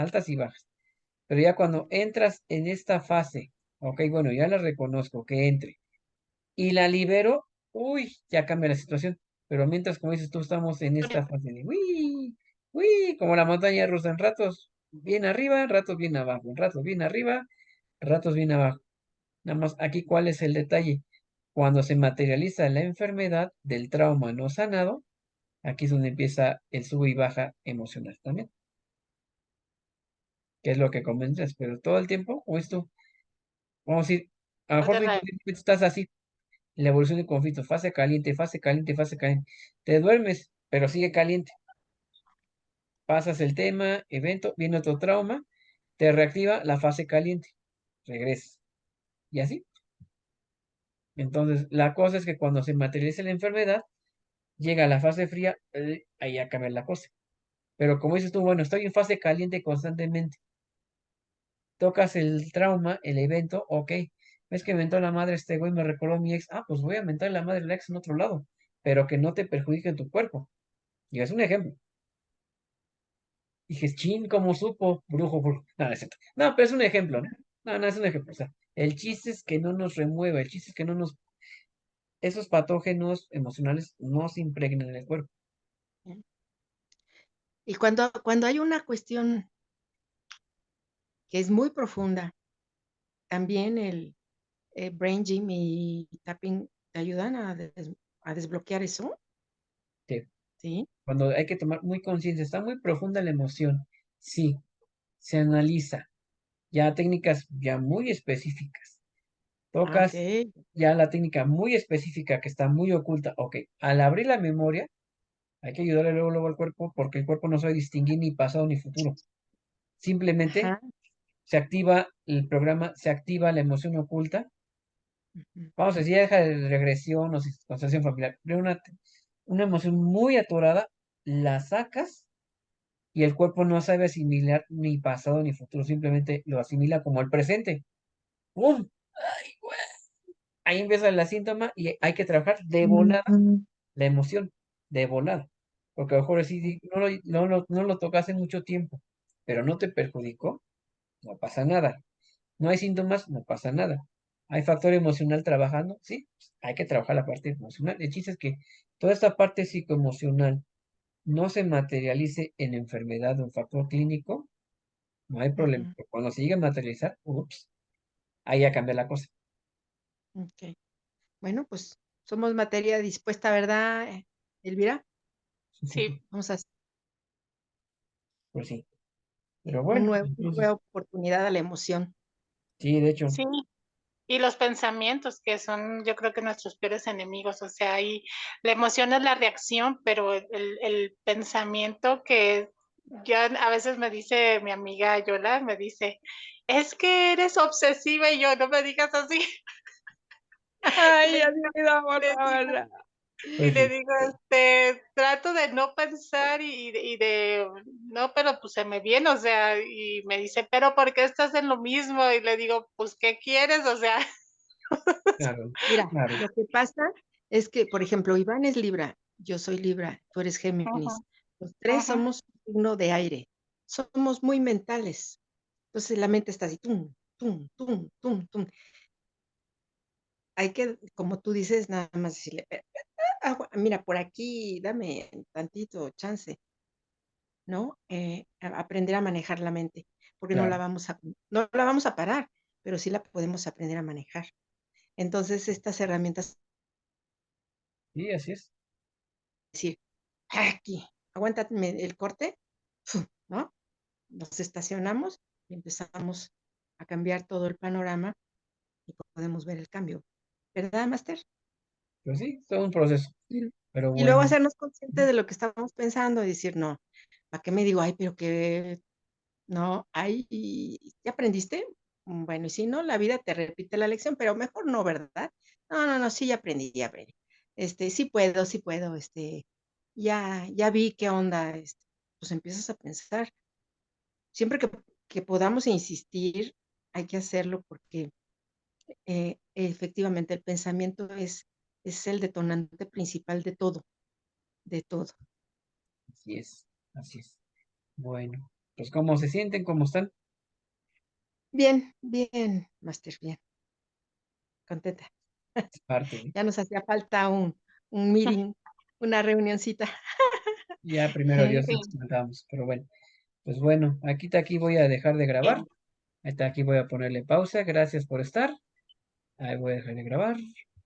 Pero ya cuando entras en esta fase, ok, bueno, ya la reconozco, que entre y la libero, uy, ya cambia la situación. Pero mientras, como dices tú, estamos en esta fase de uy, uy, como la montaña rusa, en ratos bien arriba, ratos bien abajo, en ratos bien arriba, ratos bien abajo. Nada más aquí, ¿cuál es el detalle? Cuando se materializa la enfermedad del trauma no sanado, aquí es donde empieza el sube y baja emocional también, que es lo que comentas, pero todo el tiempo, o esto, vamos a decir, a lo mejor tú inconscientemente estás así, la evolución de conflicto, fase caliente, fase caliente, fase caliente. Te duermes, pero sigue caliente. Pasas el tema, evento, viene otro trauma, te reactiva la fase caliente, regresas. Y así. Entonces, la cosa es que cuando se materializa la enfermedad, llega a la fase fría, ahí ya cambia la cosa. Pero como dices tú, bueno, estoy en fase caliente constantemente. Tocas el trauma, el evento, ok. Es que mentó la madre este güey, me recordó a mi ex. Ah, pues voy a mentar la madre del ex en otro lado, pero que no te perjudique en tu cuerpo. Y es un ejemplo. Dije, chin, ¿cómo supo? Brujo, brujo. No, no es cierto. No, pero es un ejemplo, ¿no? No, no es un ejemplo. O sea, el chiste es que no nos remueva, el chiste es que no nos, esos patógenos emocionales no se impregnen en el cuerpo. Y cuando hay una cuestión que es muy profunda, también el Brain Gym y Tapping te ayudan a desbloquear eso, Sí. ¿sí? Cuando hay que tomar muy conciencia, está muy profunda la emoción. Sí, se analiza. Ya técnicas ya muy específicas. Ah, Tocas okey. ya la técnica muy específica que está muy oculta. Ok, al abrir la memoria, hay que ayudarle luego al cuerpo porque el cuerpo no sabe distinguir ni pasado ni futuro. Simplemente Ajá. se activa el programa, se activa la emoción oculta. Ujú. Vamos a decir, ya deja de regresión o constelación familiar. Pero una emoción muy atorada, la sacas y el cuerpo no sabe asimilar ni pasado ni futuro, simplemente lo asimila como el presente. ¡Pum! ¡Ay, güey! Ahí empieza la síntoma y hay que trabajar de volada la emoción, de volada. porque a lo mejor sí, no lo tocaste mucho tiempo, pero no te perjudicó, no pasa nada. No hay síntomas, no pasa nada. ¿Hay factor emocional trabajando? Sí, hay que trabajar la parte emocional. El chiste es que toda esta parte psicoemocional no se materialice en enfermedad o en factor clínico, no hay problema. Ujú, Pero cuando se llegue a materializar, ups, ahí ya cambia la cosa. ok. Bueno, pues somos materia dispuesta, ¿verdad, Elvira? Sí, Vamos a hacer Pues sí. Pero bueno, una entonces, nueva oportunidad a la emoción. sí, de hecho, sí. Y los pensamientos, que son, yo creo que nuestros peores enemigos, o sea, ahí la emoción es la reacción, pero el pensamiento que ya a veces me dice mi amiga Yola, me dice, es que eres obsesiva y yo, no me digas así. Y Ay, le, así me da y le digo, barra. y pues le sí, digo, trato de no pensar no, pero pues se me viene, o sea, y me dice, pero ¿por qué estás en lo mismo? Y le digo, pues, ¿qué quieres? O sea, claro, Mira, claro, lo que pasa es que, por ejemplo, Iván es Libra, yo soy Libra, tú eres ujú, Géminis. Los tres ujú. somos signo de aire. Somos muy mentales. Entonces la mente está así, tum, tum, tum, tum, tum. Hay que, como tú dices, nada más decirle, mira, por aquí, dame tantito chance, ¿no? Aprender a manejar la mente, porque claro. no la vamos a parar, pero sí la podemos aprender a manejar. Entonces, estas herramientas, Sí, así es. decir, aquí, aguántame el corte, ¡fum! ¿No? Nos estacionamos y empezamos a cambiar todo el panorama y podemos ver el cambio, ¿verdad, Master? Pues sí, todo un proceso. Y, Pero y luego bueno, hacernos conscientes de lo que estamos pensando y decir, no, ¿para qué me digo, ay, pero que no, ay, ¿ya aprendiste? Bueno, y si no, la vida te repite la lección, pero mejor no, ¿verdad? No, no, no, sí, ya aprendí, ya aprendí. Sí puedo, ya vi qué onda, pues empiezas a pensar. Siempre que podamos insistir, hay que hacerlo porque efectivamente el pensamiento es el detonante principal de todo, de todo. así es, así es. Bueno, pues ¿cómo se sienten? ¿Cómo están? Bien, bien, Master, bien, contenta. Es parte, ¿eh? Ya nos hacía falta un meeting, una reunioncita. Ya primero Dios Sí, descansamos, pero bueno, pues bueno, aquí voy a dejar de grabar. Bien, Aquí voy a ponerle pausa. Gracias por estar. Ahí voy a dejar de grabar.